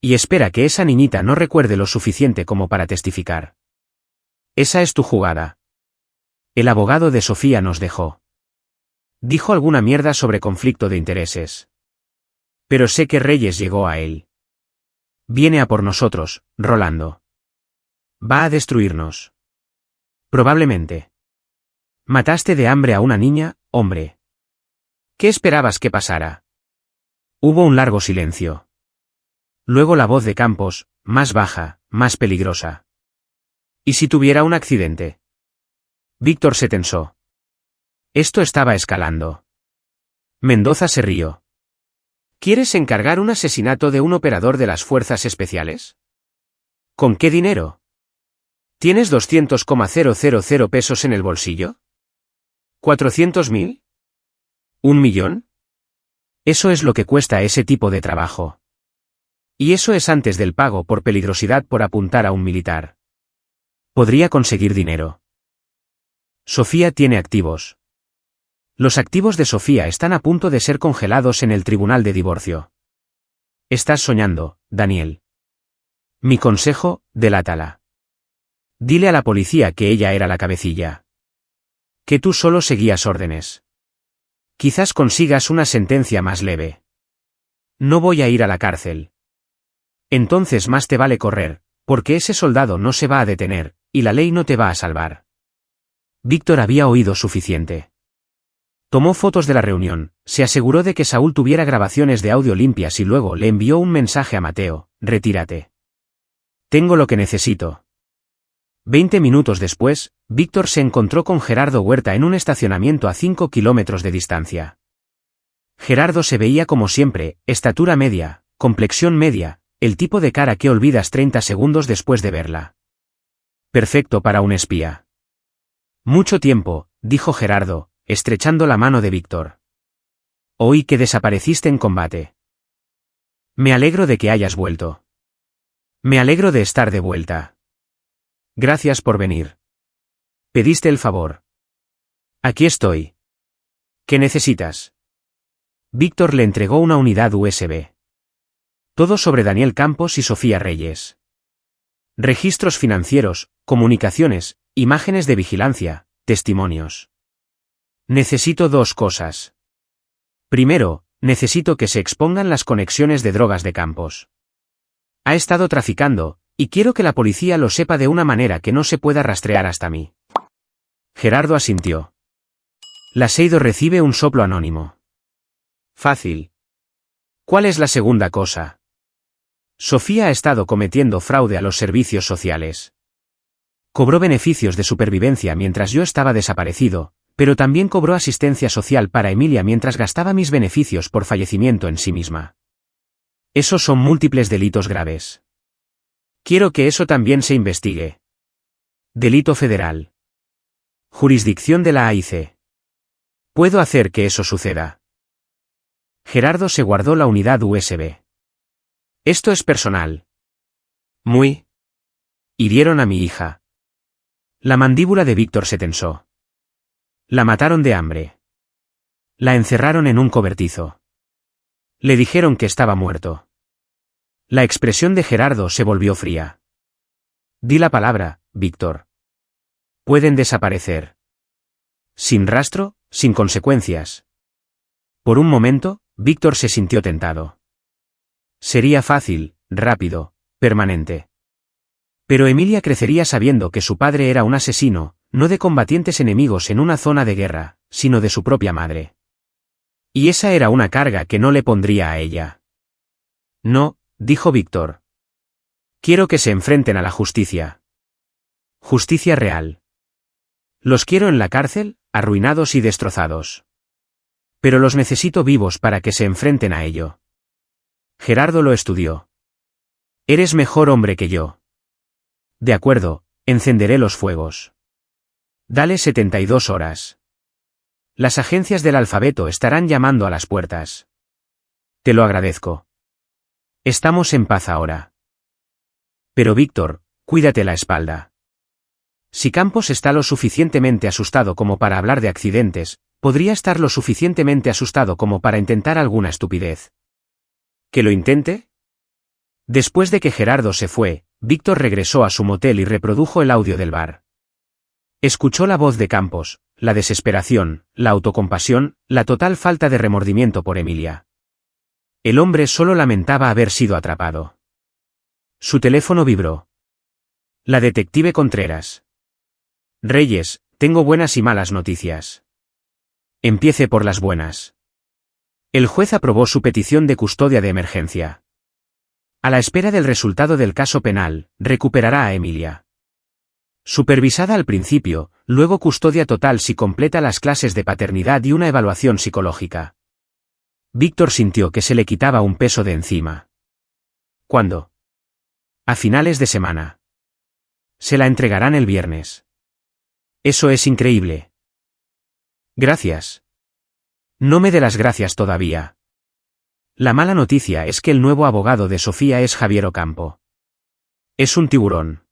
Y espera que esa niñita no recuerde lo suficiente como para testificar. Esa es tu jugada. El abogado de Sofía nos dejó. Dijo alguna mierda sobre conflicto de intereses. Pero sé que Reyes llegó a él. Viene a por nosotros, Rolando. Va a destruirnos. Probablemente. Mataste de hambre a una niña, hombre. ¿Qué esperabas que pasara? Hubo un largo silencio. Luego la voz de Campos, más baja, más peligrosa. ¿Y si tuviera un accidente? Víctor se tensó. Esto estaba escalando. Mendoza se rió. ¿Quieres encargar un asesinato de un operador de las fuerzas especiales? ¿Con qué dinero? ¿Tienes 200,000 pesos en el bolsillo? ¿400.000? ¿1 millón? Eso es lo que cuesta ese tipo de trabajo. Y eso es antes del pago por peligrosidad por apuntar a un militar. Podría conseguir dinero. Sofía tiene activos. Los activos de Sofía están a punto de ser congelados en el tribunal de divorcio. Estás soñando, Daniel. Mi consejo, delátala. Dile a la policía que ella era la cabecilla. Que tú solo seguías órdenes. Quizás consigas una sentencia más leve. No voy a ir a la cárcel. Entonces más te vale correr, porque ese soldado no se va a detener, y la ley no te va a salvar. Víctor había oído suficiente. Tomó fotos de la reunión, se aseguró de que Saúl tuviera grabaciones de audio limpias y luego le envió un mensaje a Mateo: retírate. Tengo lo que necesito. 20 minutos después, Víctor se encontró con Gerardo Huerta en un estacionamiento a 5 kilómetros de distancia. Gerardo se veía como siempre, estatura media, complexión media, el tipo de cara que olvidas 30 segundos después de verla. Perfecto para un espía. Mucho tiempo, dijo Gerardo, estrechando la mano de Víctor. Oí que desapareciste en combate. Me alegro de que hayas vuelto. Me alegro de estar de vuelta. Gracias por venir. Pediste el favor. Aquí estoy. ¿Qué necesitas? Víctor le entregó una unidad USB. Todo sobre Daniel Campos y Sofía Reyes. Registros financieros, comunicaciones, imágenes de vigilancia, testimonios. Necesito dos cosas. Primero, necesito que se expongan las conexiones de drogas de Campos. Ha estado traficando, y quiero que la policía lo sepa de una manera que no se pueda rastrear hasta mí. Gerardo asintió. Laseido recibe un soplo anónimo. Fácil. ¿Cuál es la segunda cosa? Sofía ha estado cometiendo fraude a los servicios sociales. Cobró beneficios de supervivencia mientras yo estaba desaparecido, pero también cobró asistencia social para Emilia mientras gastaba mis beneficios por fallecimiento en sí misma. Esos son múltiples delitos graves. Quiero que eso también se investigue. Delito federal. Jurisdicción de la AIC. Puedo hacer que eso suceda. Gerardo se guardó la unidad USB. Esto es personal. Muy. Hirieron a mi hija. La mandíbula de Víctor se tensó. La mataron de hambre. La encerraron en un cobertizo. Le dijeron que estaba muerto. La expresión de Gerardo se volvió fría. Di la palabra, Víctor. Pueden desaparecer. Sin rastro, sin consecuencias. Por un momento, Víctor se sintió tentado. Sería fácil, rápido, permanente. Pero Emilia crecería sabiendo que su padre era un asesino, no de combatientes enemigos en una zona de guerra, sino de su propia madre. Y esa era una carga que no le pondría a ella. No, dijo Víctor. Quiero que se enfrenten a la justicia. Justicia real. Los quiero en la cárcel, arruinados y destrozados. Pero los necesito vivos para que se enfrenten a ello. Gerardo lo estudió. Eres mejor hombre que yo. De acuerdo, encenderé los fuegos. Dale 72 horas. Las agencias del alfabeto estarán llamando a las puertas. Te lo agradezco. Estamos en paz ahora. Pero Víctor, cuídate la espalda. Si Campos está lo suficientemente asustado como para hablar de accidentes, podría estar lo suficientemente asustado como para intentar alguna estupidez. ¿Que lo intente? Después de que Gerardo se fue, Víctor regresó a su motel y reprodujo el audio del bar. Escuchó la voz de Campos, la desesperación, la autocompasión, la total falta de remordimiento por Emilia. El hombre solo lamentaba haber sido atrapado. Su teléfono vibró. La detective Contreras. Reyes, tengo buenas y malas noticias. Empiece por las buenas. El juez aprobó su petición de custodia de emergencia. A la espera del resultado del caso penal, recuperará a Emilia. Supervisada al principio, luego custodia total si completa las clases de paternidad y una evaluación psicológica. Víctor sintió que se le quitaba un peso de encima. ¿Cuándo? A finales de semana. Se la entregarán el viernes. Eso es increíble. Gracias. No me dé las gracias todavía. La mala noticia es que el nuevo abogado de Sofía es Javier Ocampo. Es un tiburón.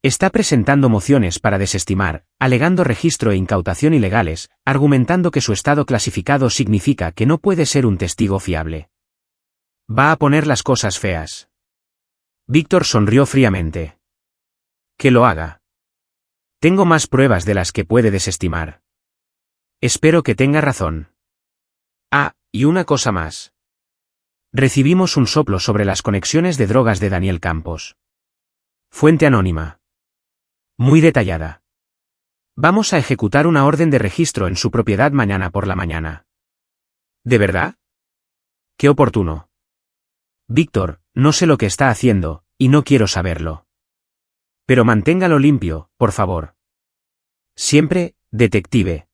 Está presentando mociones para desestimar, alegando registro e incautación ilegales, argumentando que su estado clasificado significa que no puede ser un testigo fiable. Va a poner las cosas feas. Víctor sonrió fríamente. Que lo haga. Tengo más pruebas de las que puede desestimar. Espero que tenga razón. Ah, y una cosa más. Recibimos un soplo sobre las conexiones de drogas de Daniel Campos. Fuente anónima. Muy detallada. Vamos a ejecutar una orden de registro en su propiedad mañana por la mañana. ¿De verdad? Qué oportuno. Víctor, no sé lo que está haciendo, y no quiero saberlo. Pero manténgalo limpio, por favor. Siempre, detective.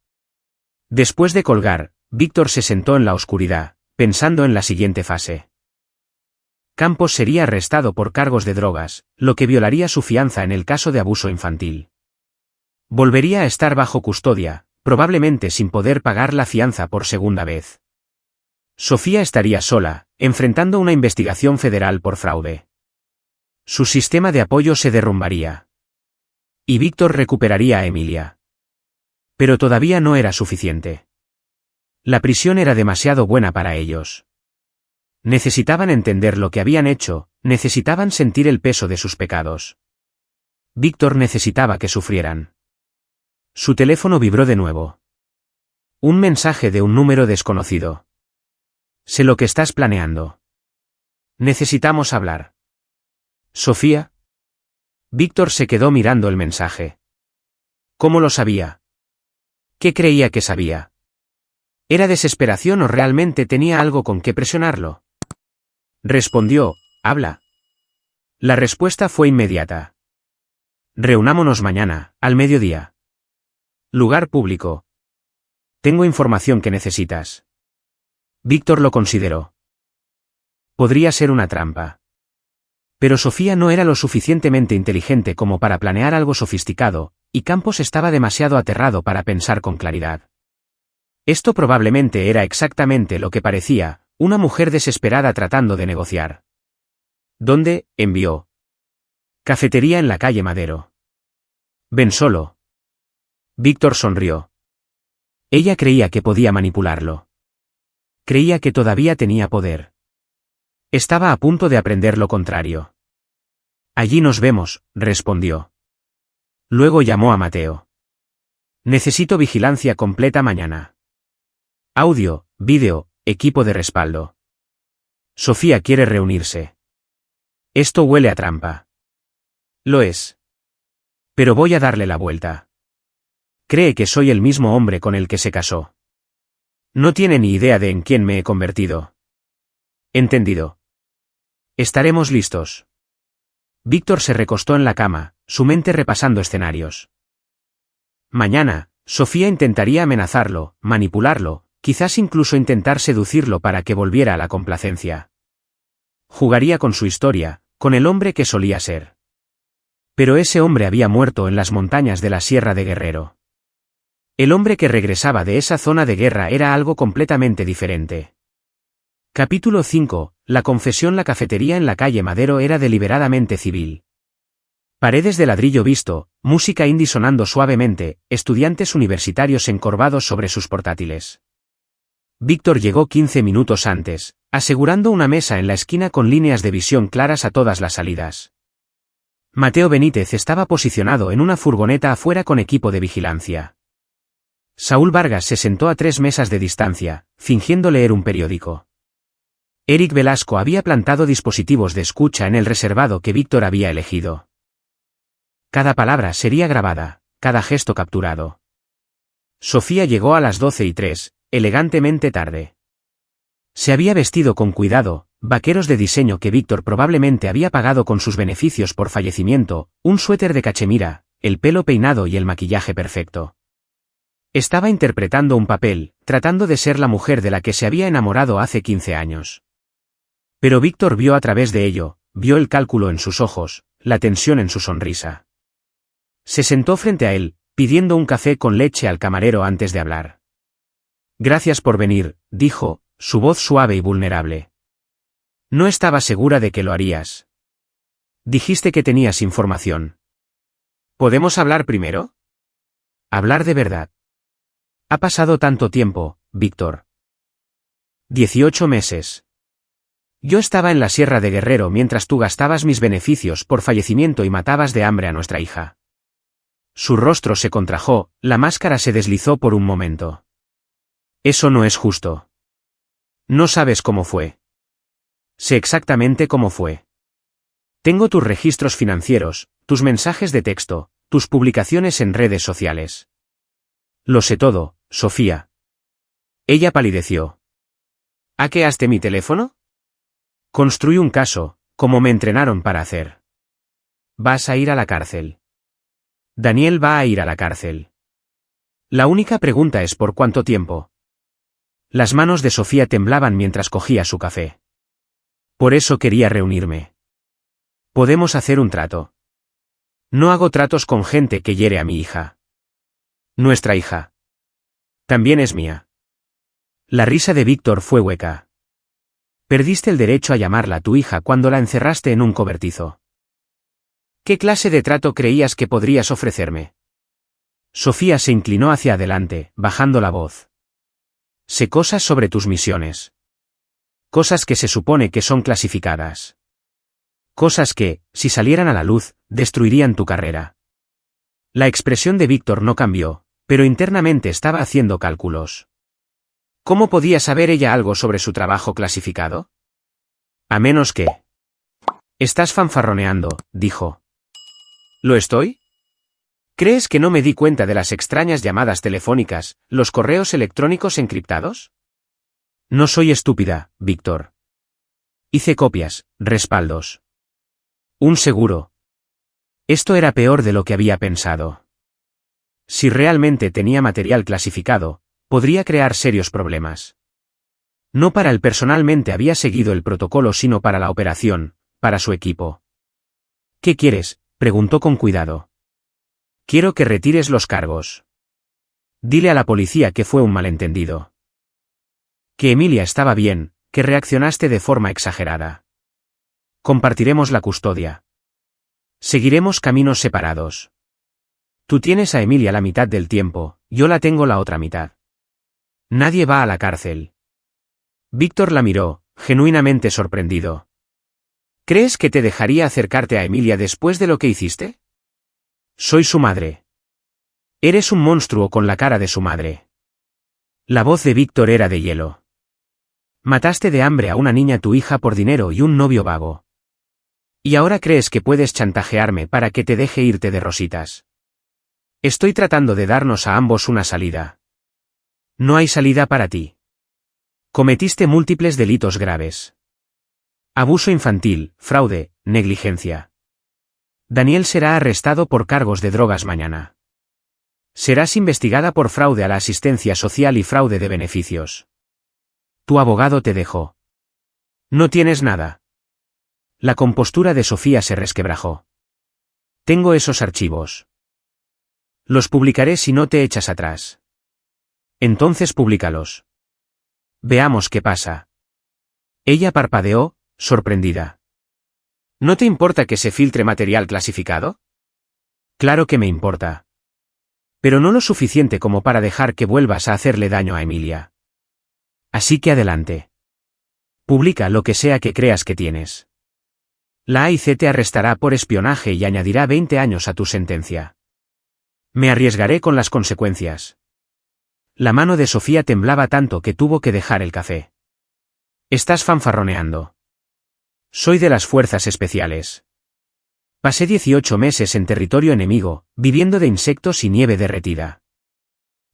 Después de colgar, Víctor se sentó en la oscuridad, pensando en la siguiente fase. Campos sería arrestado por cargos de drogas, lo que violaría su fianza en el caso de abuso infantil. Volvería a estar bajo custodia, probablemente sin poder pagar la fianza por segunda vez. Sofía estaría sola, enfrentando una investigación federal por fraude. Su sistema de apoyo se derrumbaría. Y Víctor recuperaría a Emilia. Pero todavía no era suficiente. La prisión era demasiado buena para ellos. Necesitaban entender lo que habían hecho, necesitaban sentir el peso de sus pecados. Víctor necesitaba que sufrieran. Su teléfono vibró de nuevo. Un mensaje de un número desconocido. Sé lo que estás planeando. Necesitamos hablar. ¿Sofía? Víctor se quedó mirando el mensaje. ¿Cómo lo sabía? ¿Qué creía que sabía? ¿Era desesperación o realmente tenía algo con que presionarlo? Respondió, habla. La respuesta fue inmediata. Reunámonos mañana, al mediodía. Lugar público. Tengo información que necesitas. Víctor lo consideró. Podría ser una trampa. Pero Sofía no era lo suficientemente inteligente como para planear algo sofisticado, y Campos estaba demasiado aterrado para pensar con claridad. Esto probablemente era exactamente lo que parecía, una mujer desesperada tratando de negociar. ¿Dónde? Envió. Cafetería en la calle Madero. Ven solo. Víctor sonrió. Ella creía que podía manipularlo. Creía que todavía tenía poder. Estaba a punto de aprender lo contrario. Allí nos vemos, respondió. Luego llamó a Mateo. Necesito vigilancia completa mañana. Audio, vídeo, equipo de respaldo. Sofía quiere reunirse. Esto huele a trampa. Lo es. Pero voy a darle la vuelta. Cree que soy el mismo hombre con el que se casó. No tiene ni idea de en quién me he convertido. Entendido. Estaremos listos. Víctor se recostó en la cama, su mente repasando escenarios. Mañana, Sofía intentaría amenazarlo, manipularlo, quizás incluso intentar seducirlo para que volviera a la complacencia. Jugaría con su historia, con el hombre que solía ser. Pero ese hombre había muerto en las montañas de la Sierra de Guerrero. El hombre que regresaba de esa zona de guerra era algo completamente diferente. Capítulo 5. La confesión. La cafetería en la calle Madero era deliberadamente civil. Paredes de ladrillo visto, música indie sonando suavemente, estudiantes universitarios encorvados sobre sus portátiles. Víctor llegó 15 minutos antes, asegurando una mesa en la esquina con líneas de visión claras a todas las salidas. Mateo Benítez estaba posicionado en una furgoneta afuera con equipo de vigilancia. Saúl Vargas se sentó a 3 mesas de distancia, fingiendo leer un periódico. Eric Velasco había plantado dispositivos de escucha en el reservado que Víctor había elegido. Cada palabra sería grabada, cada gesto capturado. Sofía llegó a las 12:03, elegantemente tarde. Se había vestido con cuidado, vaqueros de diseño que Víctor probablemente había pagado con sus beneficios por fallecimiento, un suéter de cachemira, el pelo peinado y el maquillaje perfecto. Estaba interpretando un papel, tratando de ser la mujer de la que se había enamorado hace 15 años. Pero Víctor vio a través de ello, vio el cálculo en sus ojos, la tensión en su sonrisa. Se sentó frente a él, pidiendo un café con leche al camarero antes de hablar. Gracias por venir, dijo, su voz suave y vulnerable. No estaba segura de que lo harías. Dijiste que tenías información. ¿Podemos hablar primero? Hablar de verdad. Ha pasado tanto tiempo, Víctor. 18 meses. Yo estaba en la Sierra de Guerrero mientras tú gastabas mis beneficios por fallecimiento y matabas de hambre a nuestra hija. Su rostro se contrajo, la máscara se deslizó por un momento. Eso no es justo. No sabes cómo fue. Sé exactamente cómo fue. Tengo tus registros financieros, tus mensajes de texto, tus publicaciones en redes sociales. Lo sé todo, Sofía. Ella palideció. ¿Hackeaste mi teléfono? Construí un caso, como me entrenaron para hacer. Vas a ir a la cárcel. Daniel va a ir a la cárcel. La única pregunta es ¿por cuánto tiempo? Las manos de Sofía temblaban mientras cogía su café. Por eso quería reunirme. Podemos hacer un trato. No hago tratos con gente que hiere a mi hija. Nuestra hija. También es mía. La risa de Víctor fue hueca. Perdiste el derecho a llamarla tu hija cuando la encerraste en un cobertizo. ¿Qué clase de trato creías que podrías ofrecerme? Sofía se inclinó hacia adelante, bajando la voz. Sé cosas sobre tus misiones. Cosas que se supone que son clasificadas. Cosas que, si salieran a la luz, destruirían tu carrera. La expresión de Víctor no cambió, pero internamente estaba haciendo cálculos. ¿Cómo podía saber ella algo sobre su trabajo clasificado? A menos que... Estás fanfarroneando, dijo. ¿Lo estoy? ¿Crees que no me di cuenta de las extrañas llamadas telefónicas, los correos electrónicos encriptados? No soy estúpida, Víctor. Hice copias, respaldos. Un seguro. Esto era peor de lo que había pensado. Si realmente tenía material clasificado, podría crear serios problemas. No para él personalmente había seguido el protocolo, sino para la operación, para su equipo. ¿Qué quieres?, preguntó con cuidado. Quiero que retires los cargos. Dile a la policía que fue un malentendido. Que Emilia estaba bien, que reaccionaste de forma exagerada. Compartiremos la custodia. Seguiremos caminos separados. Tú tienes a Emilia la mitad del tiempo, yo la tengo la otra mitad. Nadie va a la cárcel. Víctor la miró, genuinamente sorprendido. ¿Crees que te dejaría acercarte a Emilia después de lo que hiciste? Soy su madre. Eres un monstruo con la cara de su madre. La voz de Víctor era de hielo. Mataste de hambre a una niña, tu hija, por dinero y un novio vago. ¿Y ahora crees que puedes chantajearme para que te deje irte de rositas? Estoy tratando de darnos a ambos una salida. No hay salida para ti. Cometiste múltiples delitos graves. Abuso infantil, fraude, negligencia. Daniel será arrestado por cargos de drogas mañana. Serás investigada por fraude a la asistencia social y fraude de beneficios. Tu abogado te dejó. No tienes nada. La compostura de Sofía se resquebrajó. Tengo esos archivos. Los publicaré si no te echas atrás. Entonces públicalos. Veamos qué pasa. Ella parpadeó, sorprendida. ¿No te importa que se filtre material clasificado? Claro que me importa. Pero no lo suficiente como para dejar que vuelvas a hacerle daño a Emilia. Así que adelante. Publica lo que sea que creas que tienes. La AIC te arrestará por espionaje y añadirá 20 años a tu sentencia. Me arriesgaré con las consecuencias. La mano de Sofía temblaba tanto que tuvo que dejar el café. Estás fanfarroneando. Soy de las fuerzas especiales. Pasé 18 meses en territorio enemigo, viviendo de insectos y nieve derretida.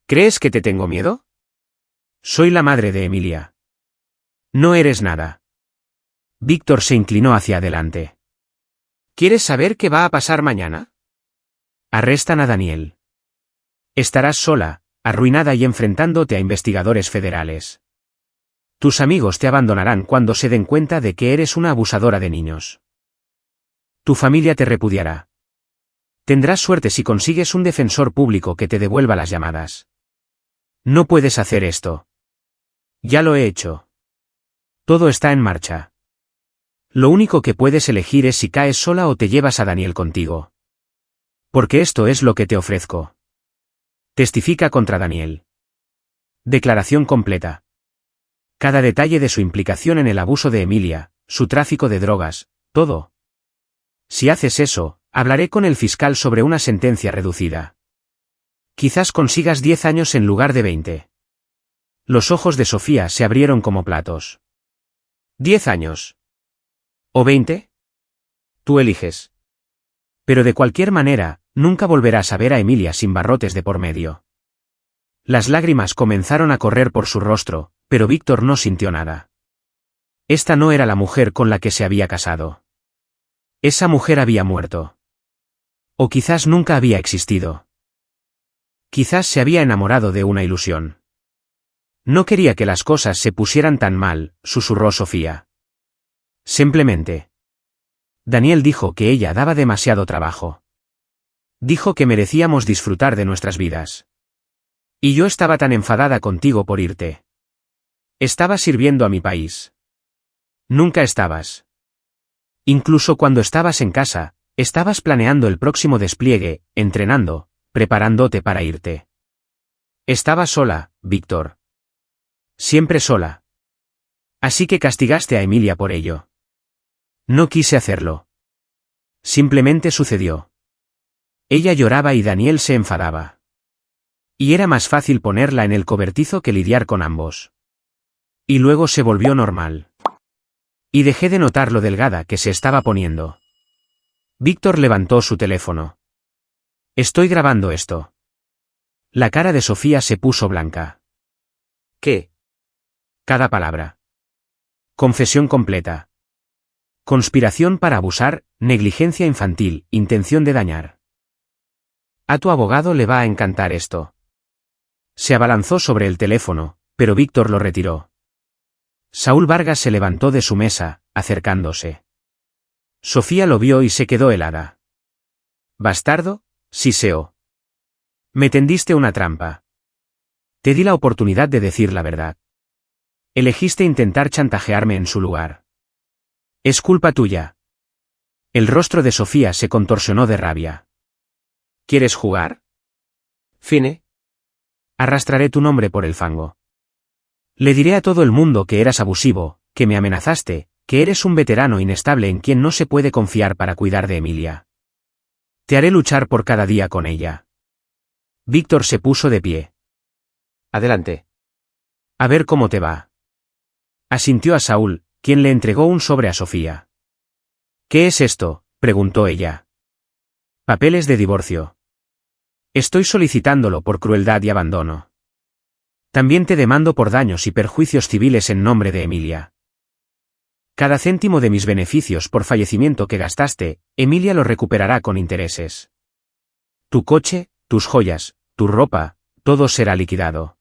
¿Crees que te tengo miedo? Soy la madre de Emilia. No eres nada. Víctor se inclinó hacia adelante. ¿Quieres saber qué va a pasar mañana? Arrestan a Daniel. Estarás sola, arruinada y enfrentándote a investigadores federales. Tus amigos te abandonarán cuando se den cuenta de que eres una abusadora de niños. Tu familia te repudiará. Tendrás suerte si consigues un defensor público que te devuelva las llamadas. No puedes hacer esto. Ya lo he hecho. Todo está en marcha. Lo único que puedes elegir es si caes sola o te llevas a Daniel contigo. Porque esto es lo que te ofrezco. Testifica contra Daniel. Declaración completa. Cada detalle de su implicación en el abuso de Emilia, su tráfico de drogas, todo. Si haces eso, hablaré con el fiscal sobre una sentencia reducida. Quizás consigas 10 años en lugar de 20. Los ojos de Sofía se abrieron como platos. ¿10 años? ¿O 20? Tú eliges. Pero de cualquier manera, nunca volverás a ver a Emilia sin barrotes de por medio. Las lágrimas comenzaron a correr por su rostro, pero Víctor no sintió nada. Esta no era la mujer con la que se había casado. Esa mujer había muerto. O quizás nunca había existido. Quizás se había enamorado de una ilusión. No quería que las cosas se pusieran tan mal, susurró Sofía. Simplemente. Daniel dijo que ella daba demasiado trabajo. Dijo que merecíamos disfrutar de nuestras vidas. Y yo estaba tan enfadada contigo por irte. Estabas sirviendo a mi país. Nunca estabas. Incluso cuando estabas en casa, estabas planeando el próximo despliegue, entrenando, preparándote para irte. Estabas sola, Víctor. Siempre sola. Así que castigaste a Emilia por ello. No quise hacerlo. Simplemente sucedió. Ella lloraba y Daniel se enfadaba. Y era más fácil ponerla en el cobertizo que lidiar con ambos. Y luego se volvió normal. Y dejé de notar lo delgada que se estaba poniendo. Víctor levantó su teléfono. Estoy grabando esto. La cara de Sofía se puso blanca. ¿Qué? Cada palabra. Confesión completa. Conspiración para abusar, negligencia infantil, intención de dañar. A tu abogado le va a encantar esto. Se abalanzó sobre el teléfono, pero Víctor lo retiró. Saúl Vargas se levantó de su mesa, acercándose. Sofía lo vio y se quedó helada. «Bastardo», siseó. «Me tendiste una trampa. Te di la oportunidad de decir la verdad. Elegiste intentar chantajearme en su lugar. Es culpa tuya». El rostro de Sofía se contorsionó de rabia. «¿Quieres jugar? Fine. Arrastraré tu nombre por el fango. Le diré a todo el mundo que eras abusivo, que me amenazaste, que eres un veterano inestable en quien no se puede confiar para cuidar de Emilia. Te haré luchar por cada día con ella». Víctor se puso de pie. «Adelante. A ver cómo te va». Asintió a Saúl, quien le entregó un sobre a Sofía. «¿Qué es esto?», preguntó ella. «Papeles de divorcio. Estoy solicitándolo por crueldad y abandono. También te demando por daños y perjuicios civiles en nombre de Emilia. Cada céntimo de mis beneficios por fallecimiento que gastaste, Emilia lo recuperará con intereses. Tu coche, tus joyas, tu ropa, todo será liquidado.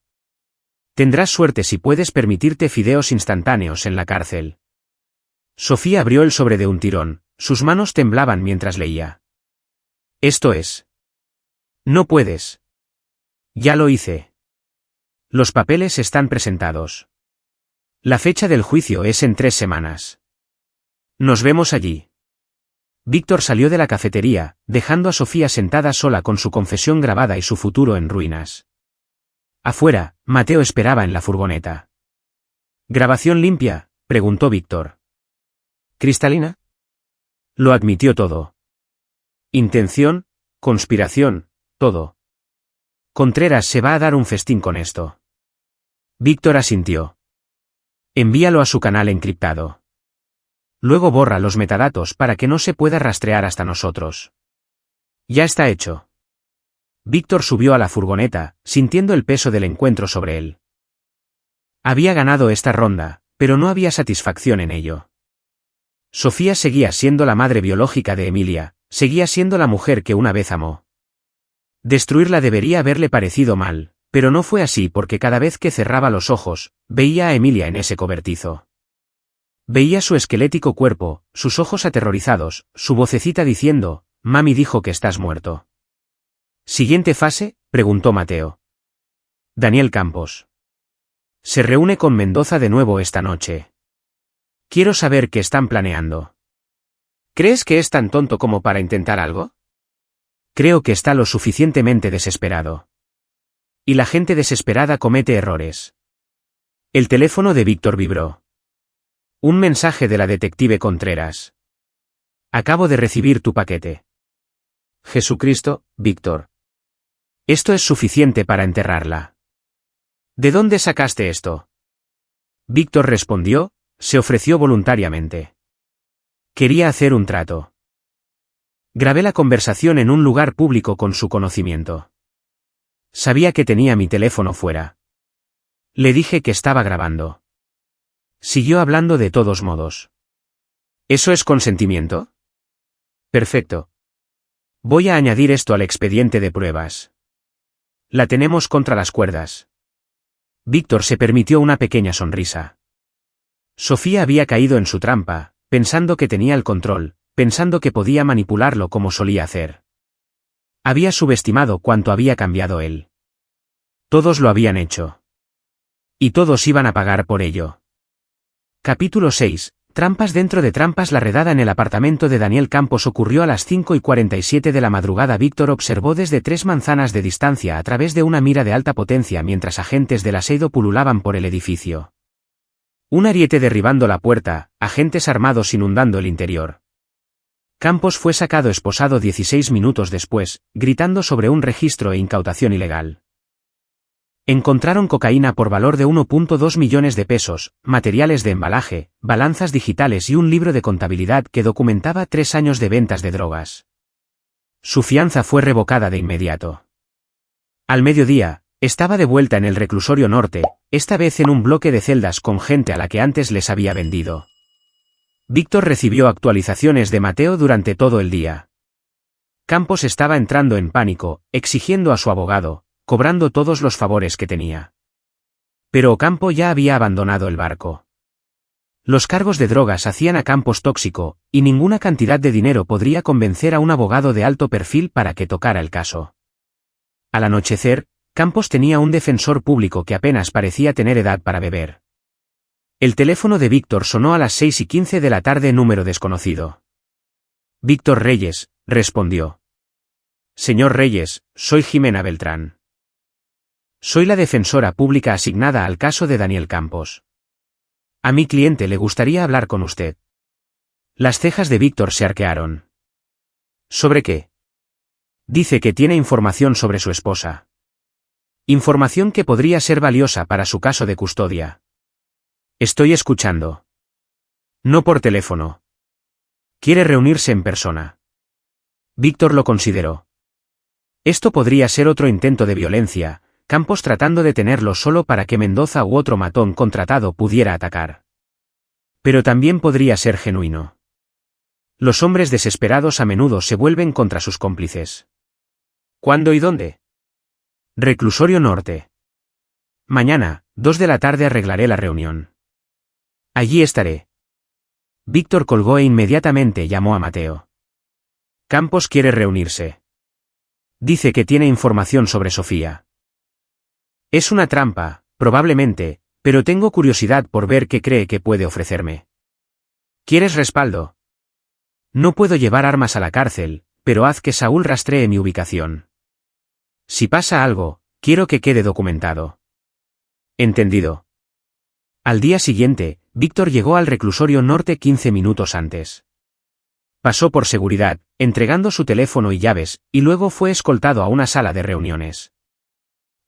Tendrás suerte si puedes permitirte fideos instantáneos en la cárcel». Sofía abrió el sobre de un tirón, sus manos temblaban mientras leía. «Esto es. No puedes». «Ya lo hice. Los papeles están presentados. La fecha del juicio es en 3 semanas. Nos vemos allí». Víctor salió de la cafetería, dejando a Sofía sentada sola con su confesión grabada y su futuro en ruinas. Afuera, Mateo esperaba en la furgoneta. «¿Grabación limpia?», preguntó Víctor. «¿Cristalina?». Lo admitió todo. Intención, conspiración, todo. Contreras se va a dar un festín con esto. Víctor asintió. «Envíalo a su canal encriptado. Luego borra los metadatos para que no se pueda rastrear hasta nosotros». «Ya está hecho». Víctor subió a la furgoneta, sintiendo el peso del encuentro sobre él. Había ganado esta ronda, pero no había satisfacción en ello. Sofía seguía siendo la madre biológica de Emilia, seguía siendo la mujer que una vez amó. Destruirla debería haberle parecido mal, pero no fue así porque cada vez que cerraba los ojos, veía a Emilia en ese cobertizo. Veía su esquelético cuerpo, sus ojos aterrorizados, su vocecita diciendo: «Mami dijo que estás muerto». «¿Siguiente fase?», preguntó Mateo. «Daniel Campos. Se reúne con Mendoza de nuevo esta noche. Quiero saber qué están planeando». «¿Crees que es tan tonto como para intentar algo?». «Creo que está lo suficientemente desesperado. Y la gente desesperada comete errores». El teléfono de Víctor vibró. Un mensaje de la detective Contreras. «Acabo de recibir tu paquete». «Jesucristo, Víctor. Esto es suficiente para enterrarla». «¿De dónde sacaste esto?». Víctor respondió, se ofreció voluntariamente. Quería hacer un trato. Grabé la conversación en un lugar público con su conocimiento. Sabía que tenía mi teléfono fuera. Le dije que estaba grabando. Siguió hablando de todos modos. ¿Eso es consentimiento? Perfecto. Voy a añadir esto al expediente de pruebas. La tenemos contra las cuerdas. Víctor se permitió una pequeña sonrisa. Sofía había caído en su trampa, pensando que tenía el control, pensando que podía manipularlo como solía hacer. Había subestimado cuánto había cambiado él. Todos lo habían hecho. Y todos iban a pagar por ello. Capítulo 6. Trampas dentro de trampas. La redada en el apartamento de Daniel Campos ocurrió a las 5:47 de la madrugada. Víctor observó desde 3 manzanas de distancia a través de una mira de alta potencia mientras agentes del aseido pululaban por el edificio. Un ariete derribando la puerta, agentes armados inundando el interior. Campos fue sacado esposado 16 minutos después, gritando sobre un registro e incautación ilegal. Encontraron cocaína por valor de 1,2 millones de pesos, materiales de embalaje, balanzas digitales y un libro de contabilidad que documentaba 3 años de ventas de drogas. Su fianza fue revocada de inmediato. Al mediodía, estaba de vuelta en el reclusorio norte, esta vez en un bloque de celdas con gente a la que antes les había vendido. Víctor recibió actualizaciones de Mateo durante todo el día. Campos estaba entrando en pánico, exigiendo a su abogado, cobrando todos los favores que tenía. Pero Ocampo ya había abandonado el barco. Los cargos de drogas hacían a Campos tóxico, y ninguna cantidad de dinero podría convencer a un abogado de alto perfil para que tocara el caso. Al anochecer, Campos tenía un defensor público que apenas parecía tener edad para beber. El teléfono de Víctor sonó a las 6:15 de la tarde, número desconocido. Víctor Reyes, respondió. Señor Reyes, soy Jimena Beltrán. Soy la defensora pública asignada al caso de Daniel Campos. A mi cliente le gustaría hablar con usted. Las cejas de Víctor se arquearon. ¿Sobre qué? Dice que tiene información sobre su esposa. Información que podría ser valiosa para su caso de custodia. Estoy escuchando. No por teléfono. Quiere reunirse en persona. Víctor lo consideró. Esto podría ser otro intento de violencia, Campos tratando de tenerlo solo para que Mendoza u otro matón contratado pudiera atacar. Pero también podría ser genuino. Los hombres desesperados a menudo se vuelven contra sus cómplices. ¿Cuándo y dónde? Reclusorio Norte. Mañana, 2 de la tarde arreglaré la reunión. Allí estaré. Víctor colgó e inmediatamente llamó a Mateo. Campos quiere reunirse. Dice que tiene información sobre Sofía. Es una trampa, probablemente, pero tengo curiosidad por ver qué cree que puede ofrecerme. ¿Quieres respaldo? No puedo llevar armas a la cárcel, pero haz que Saúl rastree mi ubicación. Si pasa algo, quiero que quede documentado. Entendido. Al día siguiente, Víctor llegó al reclusorio norte 15 minutos antes. Pasó por seguridad, entregando su teléfono y llaves, y luego fue escoltado a una sala de reuniones.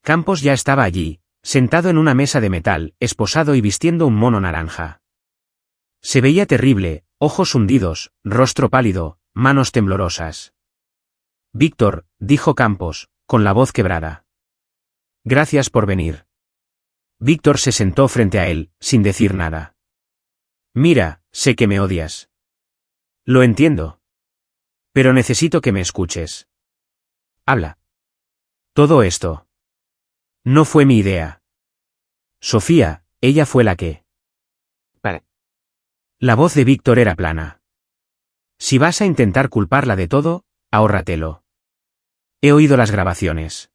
Campos ya estaba allí, sentado en una mesa de metal, esposado y vistiendo un mono naranja. Se veía terrible, ojos hundidos, rostro pálido, manos temblorosas. Víctor, dijo Campos, con la voz quebrada. Gracias por venir. Víctor se sentó frente a él, sin decir nada. Mira, sé que me odias. Lo entiendo. Pero necesito que me escuches. Habla. Todo esto. No fue mi idea. Sofía, ella fue la que. La voz de Víctor era plana. Si vas a intentar culparla de todo, ahórratelo. He oído las grabaciones.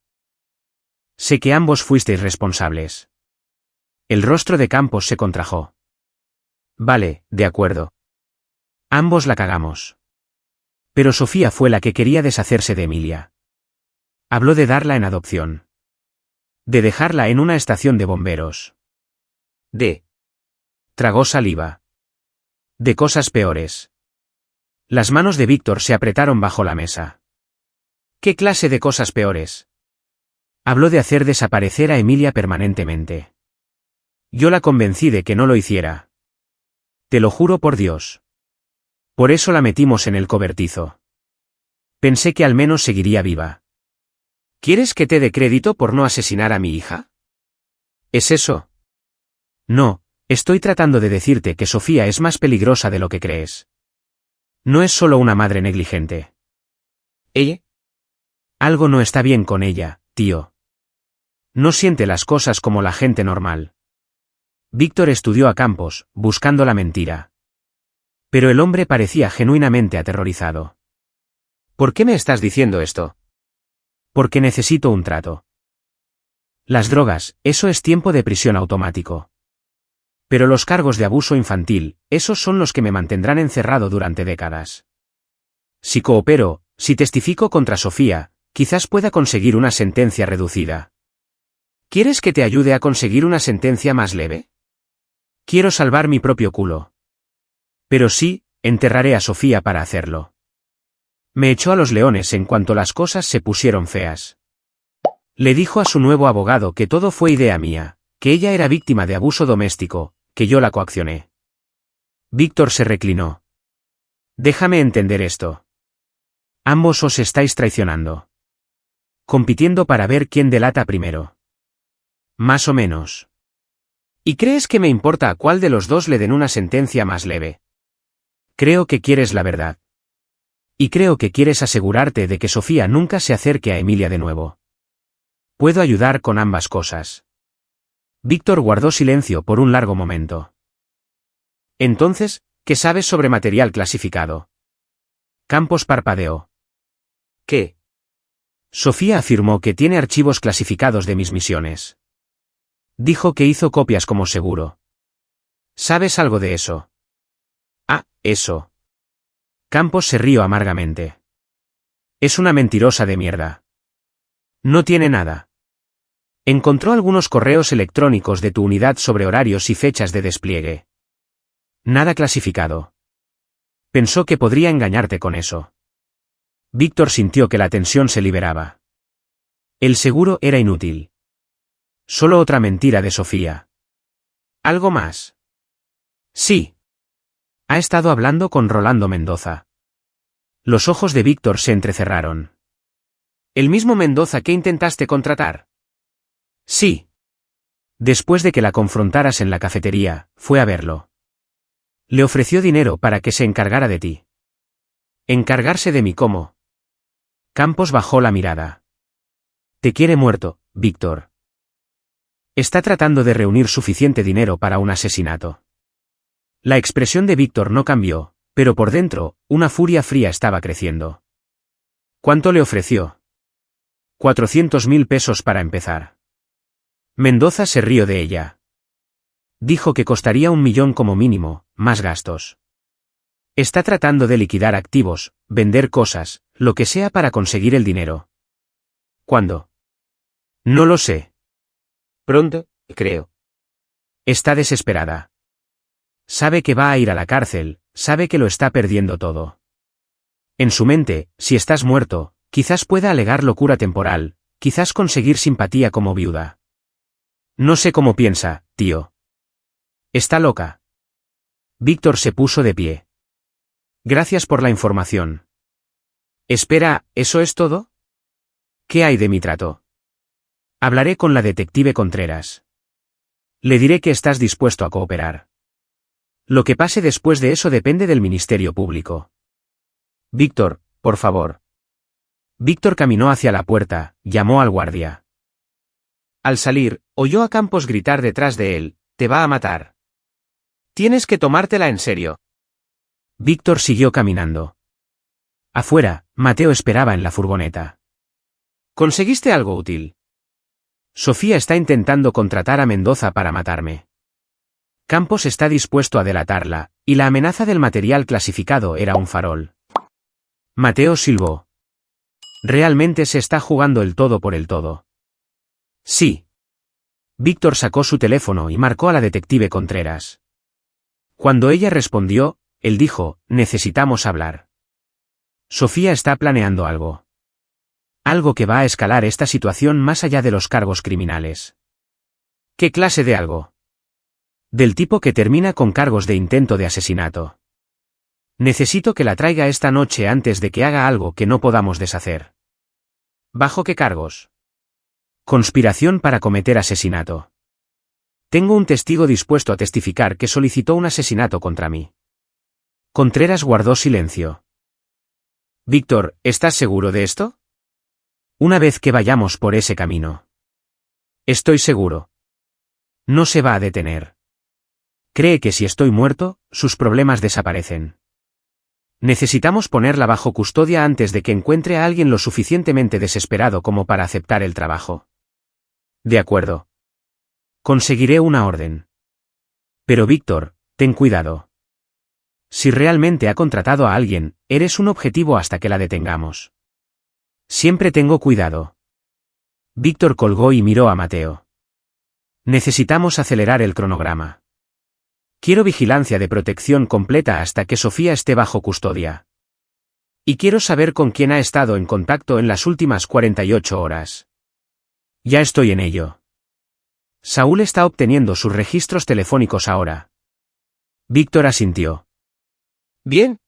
Sé que ambos fuisteis responsables. El rostro de Campos se contrajo. Vale, de acuerdo. Ambos la cagamos. Pero Sofía fue la que quería deshacerse de Emilia. Habló de darla en adopción. De dejarla en una estación de bomberos. Tragó saliva. De cosas peores. Las manos de Víctor se apretaron bajo la mesa. ¿Qué clase de cosas peores? Habló de hacer desaparecer a Emilia permanentemente. Yo la convencí de que no lo hiciera. Te lo juro por Dios. Por eso la metimos en el cobertizo. Pensé que al menos seguiría viva. ¿Quieres que te dé crédito por no asesinar a mi hija? ¿Es eso? No, estoy tratando de decirte que Sofía es más peligrosa de lo que crees. No es solo una madre negligente. ¿Ella? Algo no está bien con ella, tío. No siente las cosas como la gente normal. Víctor estudió a Campos, buscando la mentira. Pero el hombre parecía genuinamente aterrorizado. ¿Por qué me estás diciendo esto? Porque necesito un trato. Las drogas, eso es tiempo de prisión automático. Pero los cargos de abuso infantil, esos son los que me mantendrán encerrado durante décadas. Si coopero, si testifico contra Sofía, quizás pueda conseguir una sentencia reducida. ¿Quieres que te ayude a conseguir una sentencia más leve? Quiero salvar mi propio culo. Pero sí, enterraré a Sofía para hacerlo. Me echó a los leones en cuanto las cosas se pusieron feas. Le dijo a su nuevo abogado que todo fue idea mía, que ella era víctima de abuso doméstico, que yo la coaccioné. Víctor se reclinó. Déjame entender esto. Ambos os estáis traicionando. Compitiendo para ver quién delata primero. Más o menos. ¿Y crees que me importa a cuál de los dos le den una sentencia más leve? Creo que quieres la verdad. Y creo que quieres asegurarte de que Sofía nunca se acerque a Emilia de nuevo. Puedo ayudar con ambas cosas. Víctor guardó silencio por un largo momento. Entonces, ¿qué sabes sobre material clasificado? Campos parpadeó. ¿Qué? Sofía afirmó que tiene archivos clasificados de mis misiones. Dijo que hizo copias como seguro. ¿Sabes algo de eso? Ah, eso. Campos se rió amargamente. Es una mentirosa de mierda. No tiene nada. Encontró algunos correos electrónicos de tu unidad sobre horarios y fechas de despliegue. Nada clasificado. Pensó que podría engañarte con eso. Víctor sintió que la tensión se liberaba. El seguro era inútil. Solo otra mentira de Sofía. ¿Algo más? Sí. Ha estado hablando con Rolando Mendoza. Los ojos de Víctor se entrecerraron. ¿El mismo Mendoza que intentaste contratar? Sí. Después de que la confrontaras en la cafetería, fue a verlo. Le ofreció dinero para que se encargara de ti. ¿Encargarse de mí cómo? Campos bajó la mirada. Te quiere muerto, Víctor. Está tratando de reunir suficiente dinero para un asesinato. La expresión de Víctor no cambió, pero por dentro, una furia fría estaba creciendo. ¿Cuánto le ofreció? 400.000 pesos para empezar. Mendoza se rió de ella. Dijo que costaría 1 millón como mínimo, más gastos. Está tratando de liquidar activos, vender cosas, lo que sea para conseguir el dinero. ¿Cuándo? No lo sé. Pronto, creo. Está desesperada. Sabe que va a ir a la cárcel, sabe que lo está perdiendo todo. En su mente, si estás muerto, quizás pueda alegar locura temporal, quizás conseguir simpatía como viuda. No sé cómo piensa, tío. Está loca. Víctor se puso de pie. Gracias por la información. Espera, ¿eso es todo? ¿Qué hay de mi trato? Hablaré con la detective Contreras. Le diré que estás dispuesto a cooperar. Lo que pase después de eso depende del Ministerio Público. Víctor, por favor. Víctor caminó hacia la puerta, llamó al guardia. Al salir, oyó a Campos gritar detrás de él, «Te va a matar. Tienes que tomártela en serio». Víctor siguió caminando. Afuera, Mateo esperaba en la furgoneta. ¿Conseguiste algo útil? Sofía está intentando contratar a Mendoza para matarme. Campos está dispuesto a delatarla, y la amenaza del material clasificado era un farol. Mateo silbó. Realmente se está jugando el todo por el todo. Sí. Víctor sacó su teléfono y marcó a la detective Contreras. Cuando ella respondió, él dijo, necesitamos hablar. Sofía está planeando algo. Algo que va a escalar esta situación más allá de los cargos criminales. ¿Qué clase de algo? Del tipo que termina con cargos de intento de asesinato. Necesito que la traiga esta noche antes de que haga algo que no podamos deshacer. ¿Bajo qué cargos? Conspiración para cometer asesinato. Tengo un testigo dispuesto a testificar que solicitó un asesinato contra mí. Contreras guardó silencio. Víctor, ¿estás seguro de esto? Una vez que vayamos por ese camino. Estoy seguro. No se va a detener. Cree que si estoy muerto, sus problemas desaparecen. Necesitamos ponerla bajo custodia antes de que encuentre a alguien lo suficientemente desesperado como para aceptar el trabajo. De acuerdo. Conseguiré una orden. Pero Víctor, ten cuidado. Si realmente ha contratado a alguien, eres un objetivo hasta que la detengamos. Siempre tengo cuidado. Víctor colgó y miró a Mateo. Necesitamos acelerar el cronograma. Quiero vigilancia de protección completa hasta que Sofía esté bajo custodia. Y quiero saber con quién ha estado en contacto en las últimas 48 horas. Ya estoy en ello. Saúl está obteniendo sus registros telefónicos ahora. Víctor asintió. Bien.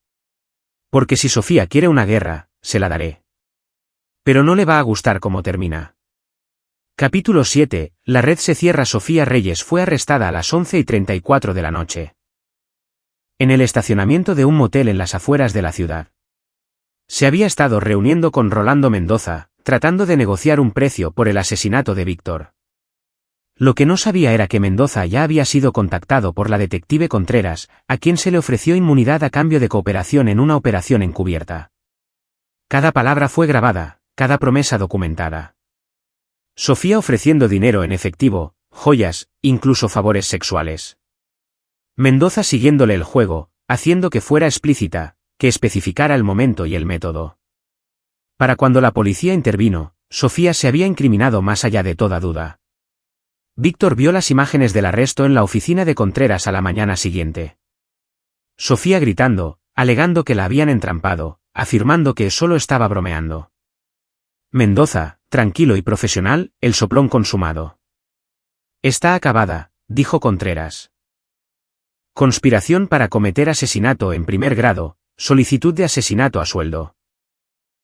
Porque si Sofía quiere una guerra, se la daré. Pero no le va a gustar cómo termina. Capítulo 7. La red se cierra. Sofía Reyes fue arrestada a las 11:34 de la noche. En el estacionamiento de un motel en las afueras de la ciudad. Se había estado reuniendo con Rolando Mendoza, tratando de negociar un precio por el asesinato de Víctor. Lo que no sabía era que Mendoza ya había sido contactado por la detective Contreras, a quien se le ofreció inmunidad a cambio de cooperación en una operación encubierta. Cada palabra fue grabada, cada promesa documentada. Sofía ofreciendo dinero en efectivo, joyas, incluso favores sexuales. Mendoza siguiéndole el juego, haciendo que fuera explícita, que especificara el momento y el método. Para cuando la policía intervino, Sofía se había incriminado más allá de toda duda. Víctor vio las imágenes del arresto en la oficina de Contreras a la mañana siguiente. Sofía gritando, alegando que la habían entrampado, afirmando que solo estaba bromeando. Mendoza, tranquilo y profesional, el soplón consumado. Está acabada, dijo Contreras. Conspiración para cometer asesinato en primer grado, solicitud de asesinato a sueldo.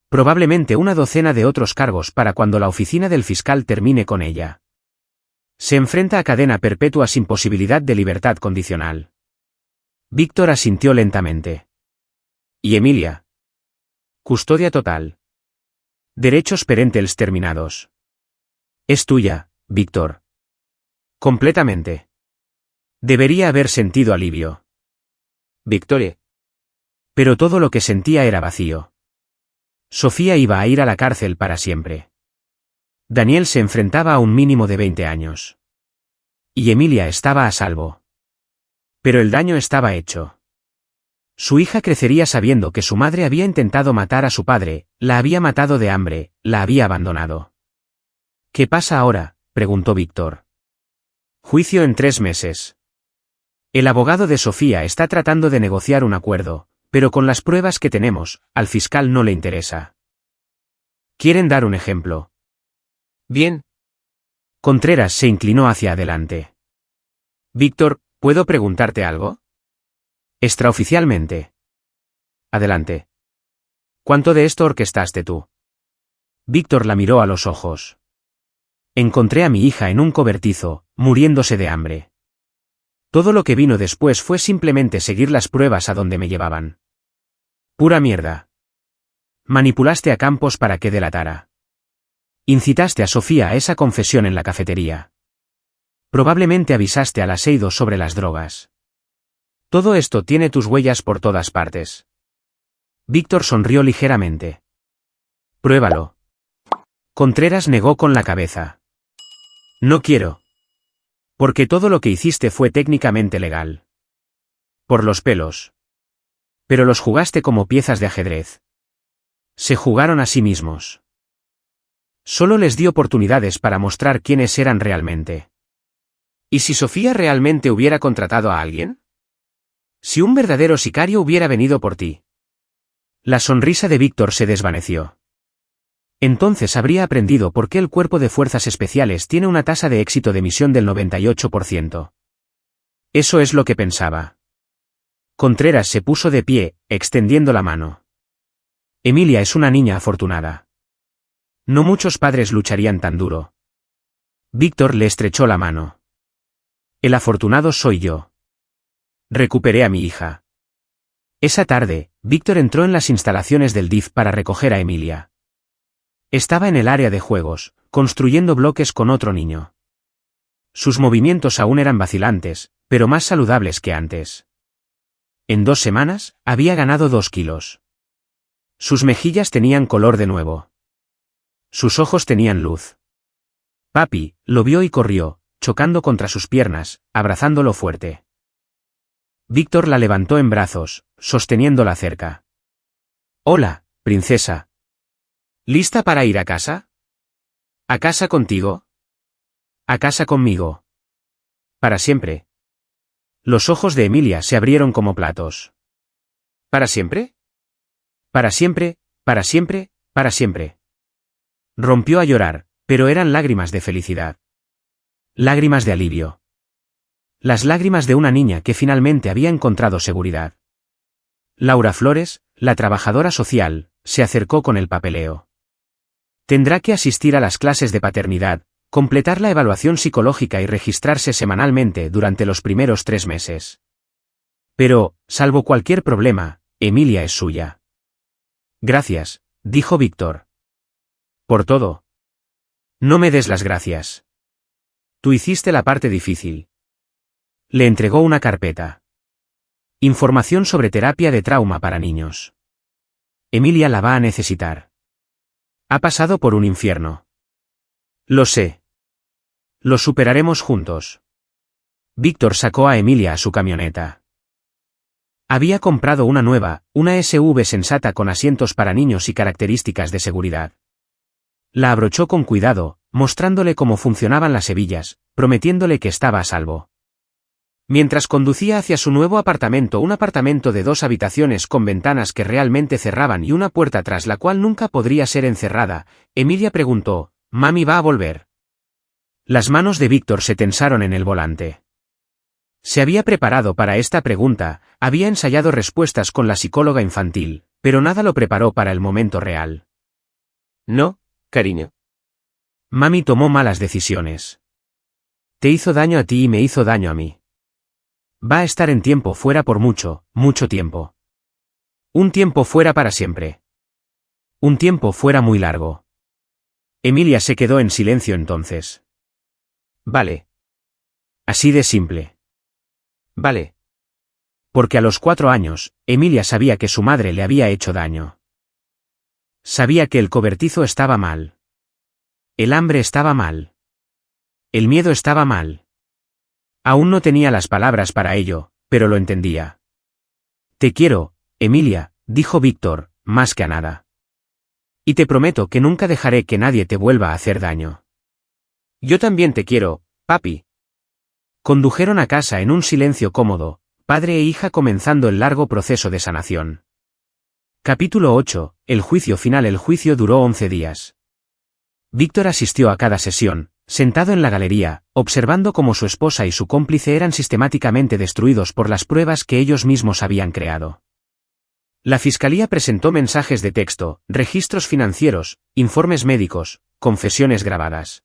Probablemente una docena de otros cargos para cuando la oficina del fiscal termine con ella. Se enfrenta a cadena perpetua sin posibilidad de libertad condicional. Víctor asintió lentamente. ¿Y Emilia? Custodia total. Derechos parentales terminados. Es tuya, Víctor. Completamente. Debería haber sentido alivio. Victoria. Pero todo lo que sentía era vacío. Sofía iba a ir a la cárcel para siempre. Daniel se enfrentaba a un mínimo de 20 años. Y Emilia estaba a salvo. Pero el daño estaba hecho. Su hija crecería sabiendo que su madre había intentado matar a su padre, la había matado de hambre, la había abandonado. ¿Qué pasa ahora?, preguntó Víctor. Juicio en 3 meses. El abogado de Sofía está tratando de negociar un acuerdo, pero con las pruebas que tenemos, al fiscal no le interesa. ¿Quieren dar un ejemplo? Bien. Contreras se inclinó hacia adelante. Víctor, ¿puedo preguntarte algo? Extraoficialmente. Adelante. ¿Cuánto de esto orquestaste tú? Víctor la miró a los ojos. Encontré a mi hija en un cobertizo, muriéndose de hambre. Todo lo que vino después fue simplemente seguir las pruebas a donde me llevaban. Pura mierda. Manipulaste a Campos para que delatara. Incitaste a Sofía a esa confesión en la cafetería. Probablemente avisaste a la Seido sobre las drogas. Todo esto tiene tus huellas por todas partes. Víctor sonrió ligeramente. Pruébalo. Contreras negó con la cabeza. No quiero. Porque todo lo que hiciste fue técnicamente legal. Por los pelos. Pero los jugaste como piezas de ajedrez. Se jugaron a sí mismos. Solo les di oportunidades para mostrar quiénes eran realmente. ¿Y si Sofía realmente hubiera contratado a alguien? Si un verdadero sicario hubiera venido por ti. La sonrisa de Víctor se desvaneció. Entonces habría aprendido por qué el Cuerpo de Fuerzas Especiales tiene una tasa de éxito de misión del 98%. Eso es lo que pensaba. Contreras se puso de pie, extendiendo la mano. Emilia es una niña afortunada. No muchos padres lucharían tan duro. Víctor le estrechó la mano. El afortunado soy yo. Recuperé a mi hija. Esa tarde, Víctor entró en las instalaciones del DIF para recoger a Emilia. Estaba en el área de juegos, construyendo bloques con otro niño. Sus movimientos aún eran vacilantes, pero más saludables que antes. En 2 semanas, había ganado 2 kilos. Sus mejillas tenían color de nuevo. Sus ojos tenían luz. Papi, lo vio y corrió, chocando contra sus piernas, abrazándolo fuerte. Víctor la levantó en brazos, sosteniéndola cerca. Hola, princesa. ¿Lista para ir a casa? ¿A casa contigo? A casa conmigo. Para siempre. Los ojos de Emilia se abrieron como platos. ¿Para siempre? Para siempre, para siempre, para siempre. Rompió a llorar, Pero eran lágrimas de felicidad. Lágrimas de alivio. Las lágrimas de una niña que finalmente había encontrado seguridad. Laura Flores, la trabajadora social, se acercó con el papeleo. Tendrá que asistir a las clases de paternidad, completar la evaluación psicológica y registrarse semanalmente durante los primeros 3 meses. Pero, salvo cualquier problema, Emilia es suya. Gracias, dijo Víctor. Por todo. No me des las gracias. Tú hiciste la parte difícil. Le entregó una carpeta. Información sobre terapia de trauma para niños. Emilia la va a necesitar. Ha pasado por un infierno. Lo sé. Lo superaremos juntos. Víctor sacó a Emilia a su camioneta. Había comprado una nueva, una SUV sensata con asientos para niños y características de seguridad. La abrochó con cuidado, mostrándole cómo funcionaban las hebillas, prometiéndole que estaba a salvo. Mientras conducía hacia su nuevo apartamento, un apartamento de 2 habitaciones con ventanas que realmente cerraban y una puerta tras la cual nunca podría ser encerrada, Emilia preguntó, ¿Mami va a volver? Las manos de Víctor se tensaron en el volante. Se había preparado para esta pregunta, había ensayado respuestas con la psicóloga infantil, pero nada lo preparó para el momento real. No, cariño. Mami tomó malas decisiones. Te hizo daño a ti y me hizo daño a mí. Va a estar en tiempo fuera por mucho, mucho tiempo. Un tiempo fuera para siempre. Un tiempo fuera muy largo. Emilia se quedó en silencio entonces. Vale. Así de simple. Vale. Porque a los 4 años, Emilia sabía que su madre le había hecho daño. Sabía que el cobertizo estaba mal. El hambre estaba mal. El miedo estaba mal. Aún no tenía las palabras para ello, pero lo entendía. Te quiero, Emilia, dijo Víctor, más que a nada. Y te prometo que nunca dejaré que nadie te vuelva a hacer daño. Yo también te quiero, papi. Condujeron a casa en un silencio cómodo, padre e hija comenzando el largo proceso de sanación. Capítulo 8, el juicio final. El juicio duró 11 días. Víctor asistió a cada sesión, sentado en la galería, observando cómo su esposa y su cómplice eran sistemáticamente destruidos por las pruebas que ellos mismos habían creado. La fiscalía presentó mensajes de texto, registros financieros, informes médicos, confesiones grabadas.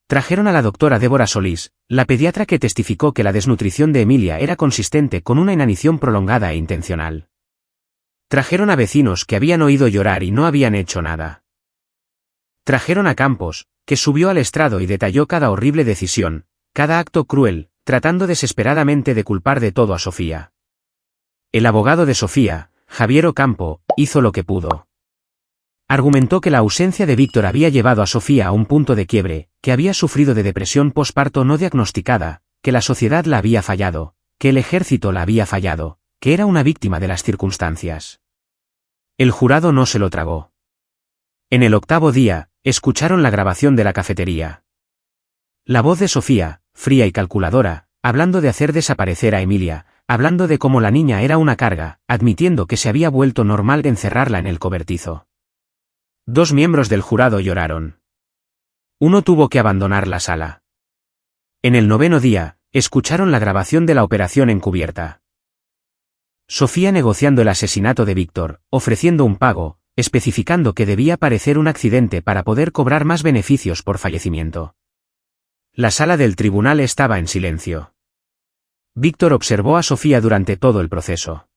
Trajeron a la doctora Débora Solís, la pediatra que testificó que la desnutrición de Emilia era consistente con una inanición prolongada e intencional. Trajeron a vecinos que habían oído llorar y no habían hecho nada. Trajeron a Campos, que subió al estrado y detalló cada horrible decisión, cada acto cruel, tratando desesperadamente de culpar de todo a Sofía. El abogado de Sofía, Javier Ocampo, hizo lo que pudo. Argumentó que la ausencia de Víctor había llevado a Sofía a un punto de quiebre, que había sufrido de depresión posparto no diagnosticada, que la sociedad la había fallado, que el ejército la había fallado, que era una víctima de las circunstancias. El jurado no se lo tragó. En el 8º día, escucharon la grabación de la cafetería. La voz de Sofía, fría y calculadora, hablando de hacer desaparecer a Emilia, hablando de cómo la niña era una carga, admitiendo que se había vuelto normal encerrarla en el cobertizo. 2 miembros del jurado lloraron. Uno tuvo que abandonar la sala. En el 9º día, escucharon la grabación de la operación encubierta. Sofía negociando el asesinato de Víctor, ofreciendo un pago, especificando que debía parecer un accidente para poder cobrar más beneficios por fallecimiento. La sala del tribunal estaba en silencio. Víctor observó a Sofía durante todo el proceso.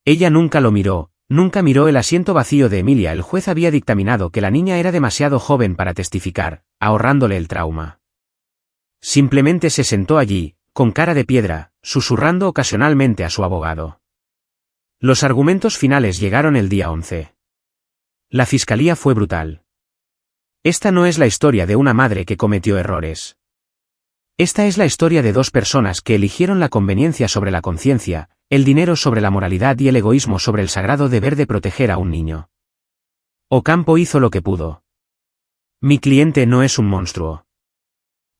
Ella nunca lo miró, nunca miró el asiento vacío de Emilia. El juez había dictaminado que la niña era demasiado joven para testificar, ahorrándole el trauma. Simplemente se sentó allí, con cara de piedra, susurrando ocasionalmente a su abogado. Los argumentos finales llegaron el día 11. La fiscalía fue brutal. Esta no es la historia de una madre que cometió errores. Esta es la historia de 2 personas que eligieron la conveniencia sobre la conciencia, el dinero sobre la moralidad y el egoísmo sobre el sagrado deber de proteger a un niño. Ocampo hizo lo que pudo. Mi cliente no es un monstruo.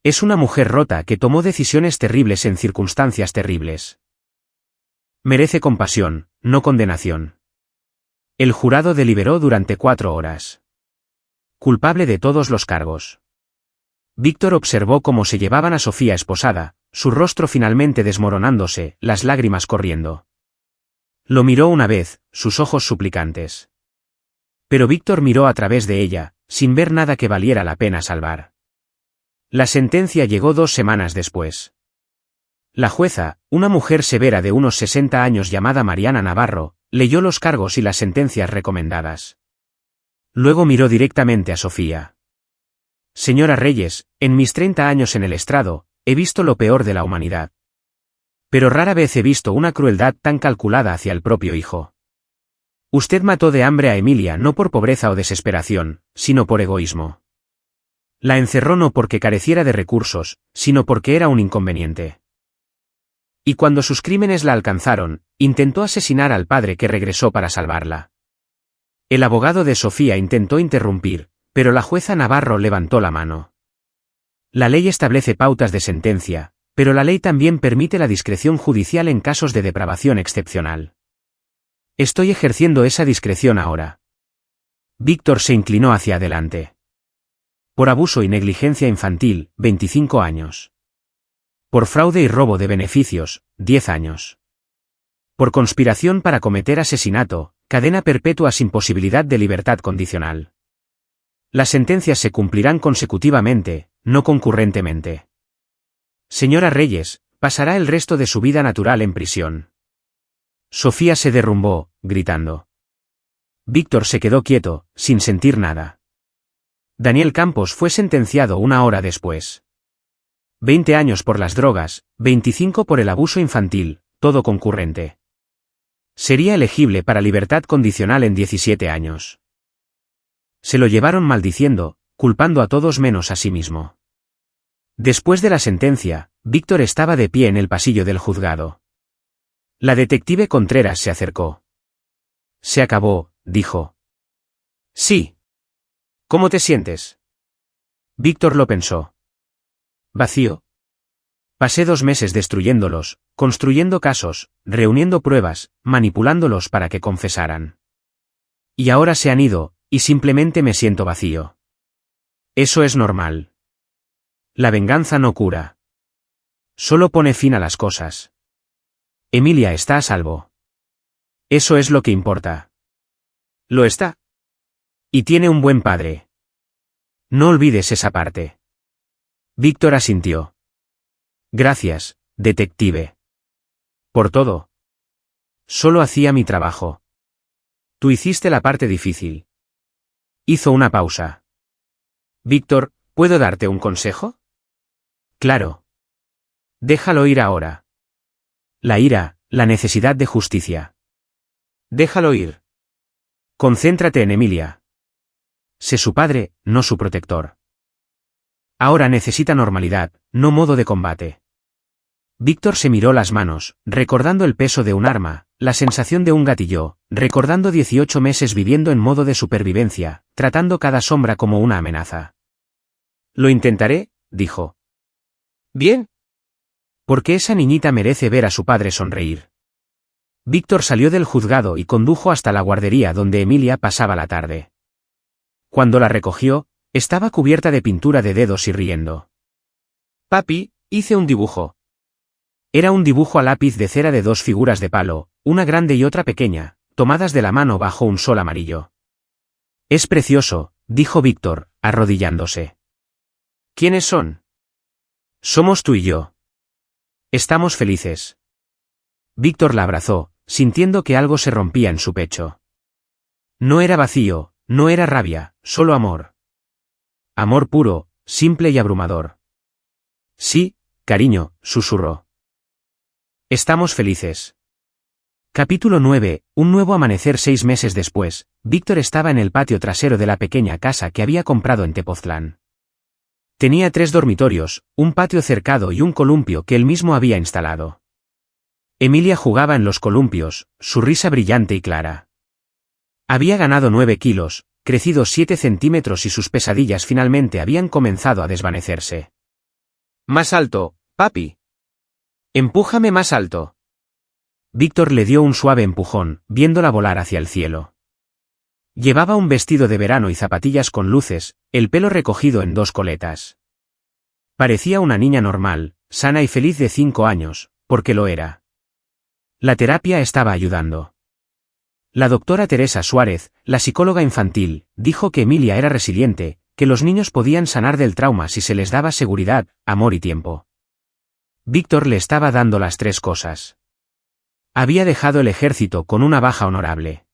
Es una mujer rota que tomó decisiones terribles en circunstancias terribles. Merece compasión, no condenación. El jurado deliberó durante 4 horas. culpable de todos los cargos. Víctor observó cómo se llevaban a Sofía esposada, su rostro finalmente desmoronándose, las lágrimas corriendo. Lo miró una vez, sus ojos suplicantes. Pero Víctor miró a través de ella, sin ver nada que valiera la pena salvar. La sentencia llegó 2 semanas después. La jueza, una mujer severa de unos 60 años llamada Mariana Navarro, leyó los cargos y las sentencias recomendadas. Luego miró directamente a Sofía. Señora Reyes, en mis 30 años en el estrado, he visto lo peor de la humanidad. Pero rara vez he visto una crueldad tan calculada hacia el propio hijo. Usted mató de hambre a Emilia no por pobreza o desesperación, sino por egoísmo. La encerró no porque careciera de recursos, sino porque era un inconveniente. Y cuando sus crímenes la alcanzaron, intentó asesinar al padre que regresó para salvarla. El abogado de Sofía intentó interrumpir, pero la jueza Navarro levantó la mano. La ley establece pautas de sentencia, pero la ley también permite la discreción judicial en casos de depravación excepcional. Estoy ejerciendo esa discreción ahora. Víctor se inclinó hacia adelante. Por abuso y negligencia infantil, 25 años. Por fraude y robo de beneficios, 10 años. Por conspiración para cometer asesinato, cadena perpetua sin posibilidad de libertad condicional. Las sentencias se cumplirán consecutivamente, no concurrentemente. Señora Reyes, pasará el resto de su vida natural en prisión. Sofía se derrumbó, gritando. Víctor se quedó quieto, sin sentir nada. Daniel Campos fue sentenciado 1 hora después. 20 años por las drogas, 25 por el abuso infantil, todo concurrente. Sería elegible para libertad condicional en 17 años. Se lo llevaron maldiciendo, culpando a todos menos a sí mismo. Después de la sentencia, Víctor estaba de pie en el pasillo del juzgado. La detective Contreras se acercó. Se acabó, dijo. Sí. ¿Cómo te sientes? Víctor lo pensó. Vacío. Pasé 2 meses destruyéndolos, construyendo casos, reuniendo pruebas, manipulándolos para que confesaran. Y ahora se han ido, y simplemente me siento vacío. Eso es normal. La venganza no cura. Solo pone fin a las cosas. Emilia está a salvo. Eso es lo que importa. Lo está. Y tiene un buen padre. No olvides esa parte. Víctor asintió. Gracias, detective. Por todo. Solo hacía mi trabajo. Tú hiciste la parte difícil. Hizo una pausa. Víctor, ¿puedo darte un consejo? Claro. Déjalo ir ahora. La ira, la necesidad de justicia. Déjalo ir. Concéntrate en Emilia. Sé su padre, no su protector. Ahora necesita normalidad, no modo de combate. Víctor se miró las manos, recordando el peso de un arma, la sensación de un gatillo, recordando 18 meses viviendo en modo de supervivencia, tratando cada sombra como una amenaza. Lo intentaré, dijo. Bien. Porque esa niñita merece ver a su padre sonreír. Víctor salió del juzgado y condujo hasta la guardería donde Emilia pasaba la tarde. Cuando la recogió, estaba cubierta de pintura de dedos y riendo. Papi, hice un dibujo. Era un dibujo a lápiz de cera de 2 figuras de palo, una grande y otra pequeña, tomadas de la mano bajo un sol amarillo. Es precioso, dijo Víctor, arrodillándose. ¿Quiénes son? Somos tú y yo. Estamos felices. Víctor la abrazó, sintiendo que algo se rompía en su pecho. No era vacío, no era rabia, solo amor. Amor puro, simple y abrumador. Sí, cariño, susurró. Estamos felices. Capítulo 9. Un nuevo amanecer. 6 meses después, Víctor estaba en el patio trasero de la pequeña casa que había comprado en Tepoztlán. Tenía 3 dormitorios, un patio cercado y un columpio que él mismo había instalado. Emilia jugaba en los columpios, su risa brillante y clara. Había ganado 9 kilos, crecido 7 centímetros y sus pesadillas finalmente habían comenzado a desvanecerse. Más alto, papi. Empújame más alto. Víctor le dio un suave empujón, viéndola volar hacia el cielo. Llevaba un vestido de verano y zapatillas con luces, el pelo recogido en 2 coletas. Parecía una niña normal, sana y feliz de 5 años, porque lo era. La terapia estaba ayudando. La doctora Teresa Suárez, la psicóloga infantil, dijo que Emilia era resiliente, que los niños podían sanar del trauma si se les daba seguridad, amor y tiempo. Víctor le estaba dando las 3 cosas. Había dejado el ejército con una baja honorable.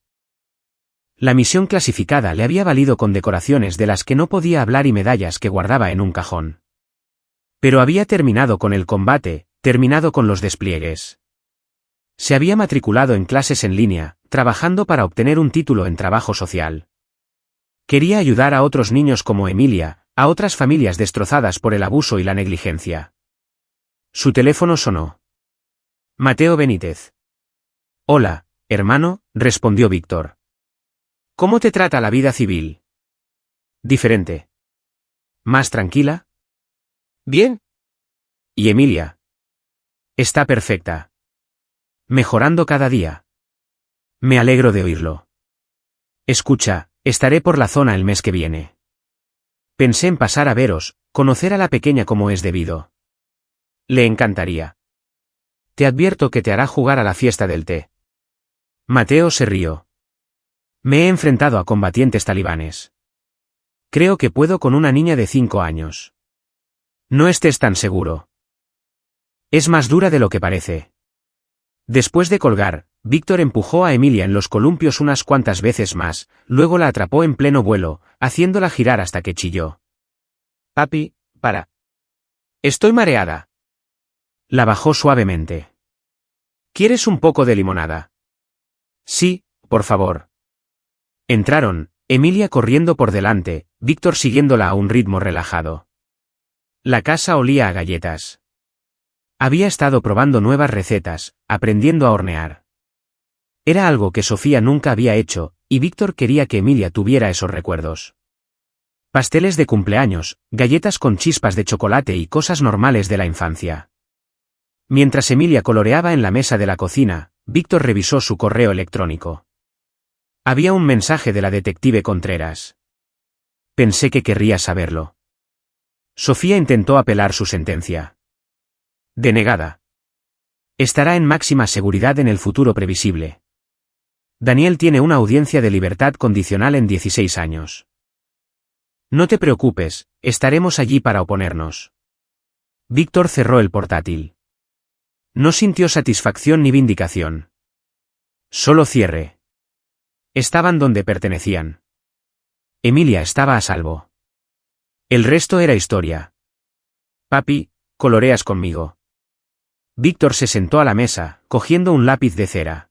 La misión clasificada le había valido condecoraciones de las que no podía hablar y medallas que guardaba en un cajón. Pero había terminado con el combate, terminado con los despliegues. Se había matriculado en clases en línea, trabajando para obtener un título en trabajo social. Quería ayudar a otros niños como Emilia, a otras familias destrozadas por el abuso y la negligencia. Su teléfono sonó. Mateo Benítez. Hola, hermano, respondió Víctor. ¿Cómo te trata la vida civil? Diferente. ¿Más tranquila? Bien. ¿Y Emilia? Está perfecta. Mejorando cada día. Me alegro de oírlo. Escucha, estaré por la zona el mes que viene. Pensé en pasar a veros, conocer a la pequeña como es debido. Le encantaría. Te advierto que te hará jugar a la fiesta del té. Mateo se rió. Me he enfrentado a combatientes talibanes. Creo que puedo con una niña de 5 años. No estés tan seguro. Es más dura de lo que parece. Después de colgar, Víctor empujó a Emilia en los columpios unas cuantas veces más, luego la atrapó en pleno vuelo, haciéndola girar hasta que chilló. Papi, para. Estoy mareada. La bajó suavemente. ¿Quieres un poco de limonada? Sí, por favor. Entraron, Emilia corriendo por delante, Víctor siguiéndola a un ritmo relajado. La casa olía a galletas. Había estado probando nuevas recetas, aprendiendo a hornear. Era algo que Sofía nunca había hecho, y Víctor quería que Emilia tuviera esos recuerdos. Pasteles de cumpleaños, galletas con chispas de chocolate y cosas normales de la infancia. Mientras Emilia coloreaba en la mesa de la cocina, Víctor revisó su correo electrónico. Había un mensaje de la detective Contreras. Pensé que querría saberlo. Sofía intentó apelar su sentencia. Denegada. Estará en máxima seguridad en el futuro previsible. Daniel tiene una audiencia de libertad condicional en 16 años. No te preocupes, estaremos allí para oponernos. Víctor cerró el portátil. No sintió satisfacción ni vindicación. Solo cierre. Estaban donde pertenecían. Emilia estaba a salvo. El resto era historia. Papi, ¿coloreas conmigo? Víctor se sentó a la mesa, cogiendo un lápiz de cera.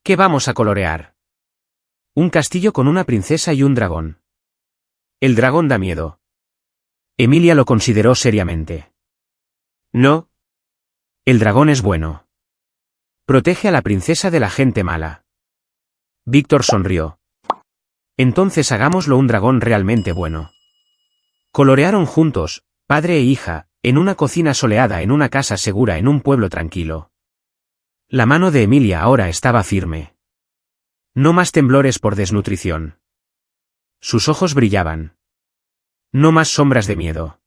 ¿Qué vamos a colorear? Un castillo con una princesa y un dragón. El dragón da miedo. Emilia lo consideró seriamente. No. El dragón es bueno. Protege a la princesa de la gente mala. Víctor sonrió. Entonces hagámoslo un dragón realmente bueno. Colorearon juntos, padre e hija, en una cocina soleada en una casa segura en un pueblo tranquilo. La mano de Emilia ahora estaba firme. No más temblores por desnutrición. Sus ojos brillaban. No más sombras de miedo.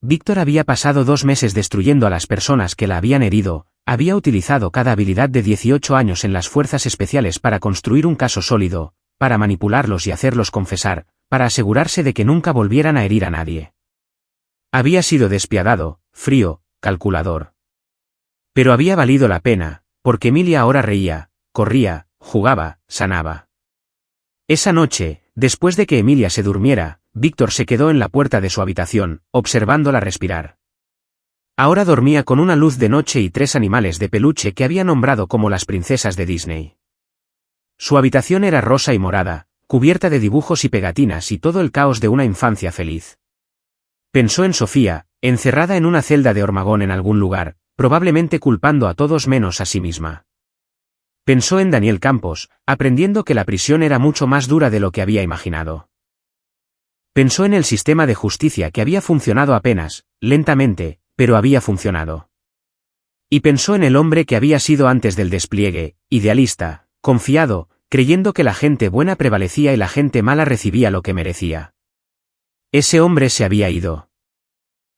Víctor había pasado 2 meses destruyendo a las personas que la habían herido, había utilizado cada habilidad de 18 años en las fuerzas especiales para construir un caso sólido, para manipularlos y hacerlos confesar, para asegurarse de que nunca volvieran a herir a nadie. Había sido despiadado, frío, calculador. Pero había valido la pena, porque Emilia ahora reía, corría, jugaba, sanaba. Esa noche, después de que Emilia se durmiera, Víctor se quedó en la puerta de su habitación, observándola respirar. Ahora dormía con una luz de noche y 3 animales de peluche que había nombrado como las princesas de Disney. Su habitación era rosa y morada, cubierta de dibujos y pegatinas y todo el caos de una infancia feliz. Pensó en Sofía, encerrada en una celda de hormigón en algún lugar, probablemente culpando a todos menos a sí misma. Pensó en Daniel Campos, aprendiendo que la prisión era mucho más dura de lo que había imaginado. Pensó en el sistema de justicia que había funcionado apenas, lentamente, pero había funcionado. Y pensó en el hombre que había sido antes del despliegue, idealista, confiado, creyendo que la gente buena prevalecía y la gente mala recibía lo que merecía. Ese hombre se había ido.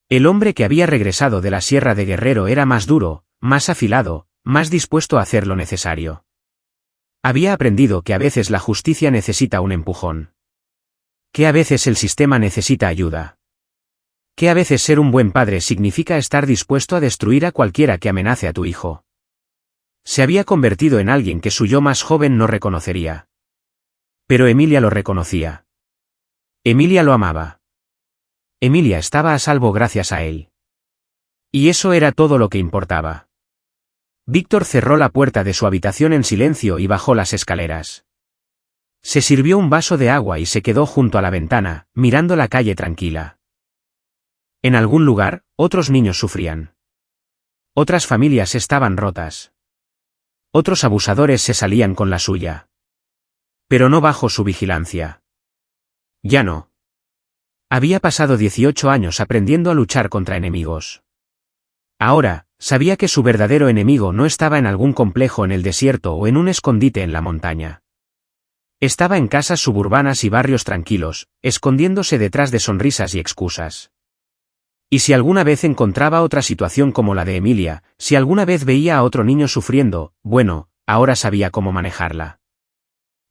El hombre que había regresado de la Sierra de Guerrero era más duro, más afilado, más dispuesto a hacer lo necesario. Había aprendido que a veces la justicia necesita un empujón. Que a veces el sistema necesita ayuda. Que a veces ser un buen padre significa estar dispuesto a destruir a cualquiera que amenace a tu hijo. Se había convertido en alguien que su yo más joven no reconocería. Pero Emilia lo reconocía. Emilia lo amaba. Emilia estaba a salvo gracias a él. Y eso era todo lo que importaba. Víctor cerró la puerta de su habitación en silencio y bajó las escaleras. Se sirvió un vaso de agua y se quedó junto a la ventana, mirando la calle tranquila. En algún lugar, otros niños sufrían. Otras familias estaban rotas. Otros abusadores se salían con la suya. Pero no bajo su vigilancia. Ya no. Había pasado 18 años aprendiendo a luchar contra enemigos. Ahora, sabía que su verdadero enemigo no estaba en algún complejo en el desierto o en un escondite en la montaña. Estaba en casas suburbanas y barrios tranquilos, escondiéndose detrás de sonrisas y excusas. Y si alguna vez encontraba otra situación como la de Emilia, si alguna vez veía a otro niño sufriendo, bueno, ahora sabía cómo manejarla.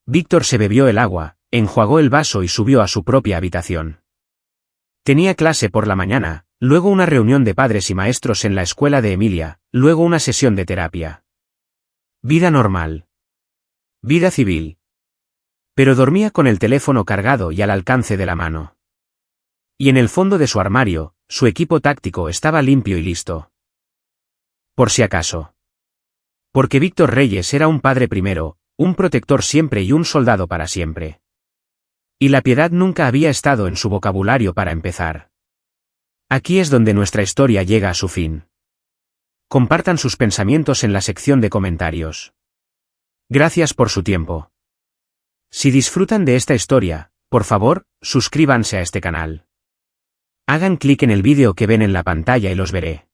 Víctor se bebió el agua, enjuagó el vaso y subió a su propia habitación. Tenía clase por la mañana, luego una reunión de padres y maestros en la escuela de Emilia, luego una sesión de terapia. Vida normal. Vida civil. Pero dormía con el teléfono cargado y al alcance de la mano. Y en el fondo de su armario, su equipo táctico estaba limpio y listo. Por si acaso. Porque Víctor Reyes era un padre primero, un protector siempre y un soldado para siempre. Y la piedad nunca había estado en su vocabulario para empezar. Aquí es donde nuestra historia llega a su fin. Compartan sus pensamientos en la sección de comentarios. Gracias por su tiempo. Si disfrutan de esta historia, por favor, suscríbanse a este canal. Hagan clic en el vídeo que ven en la pantalla y los veré.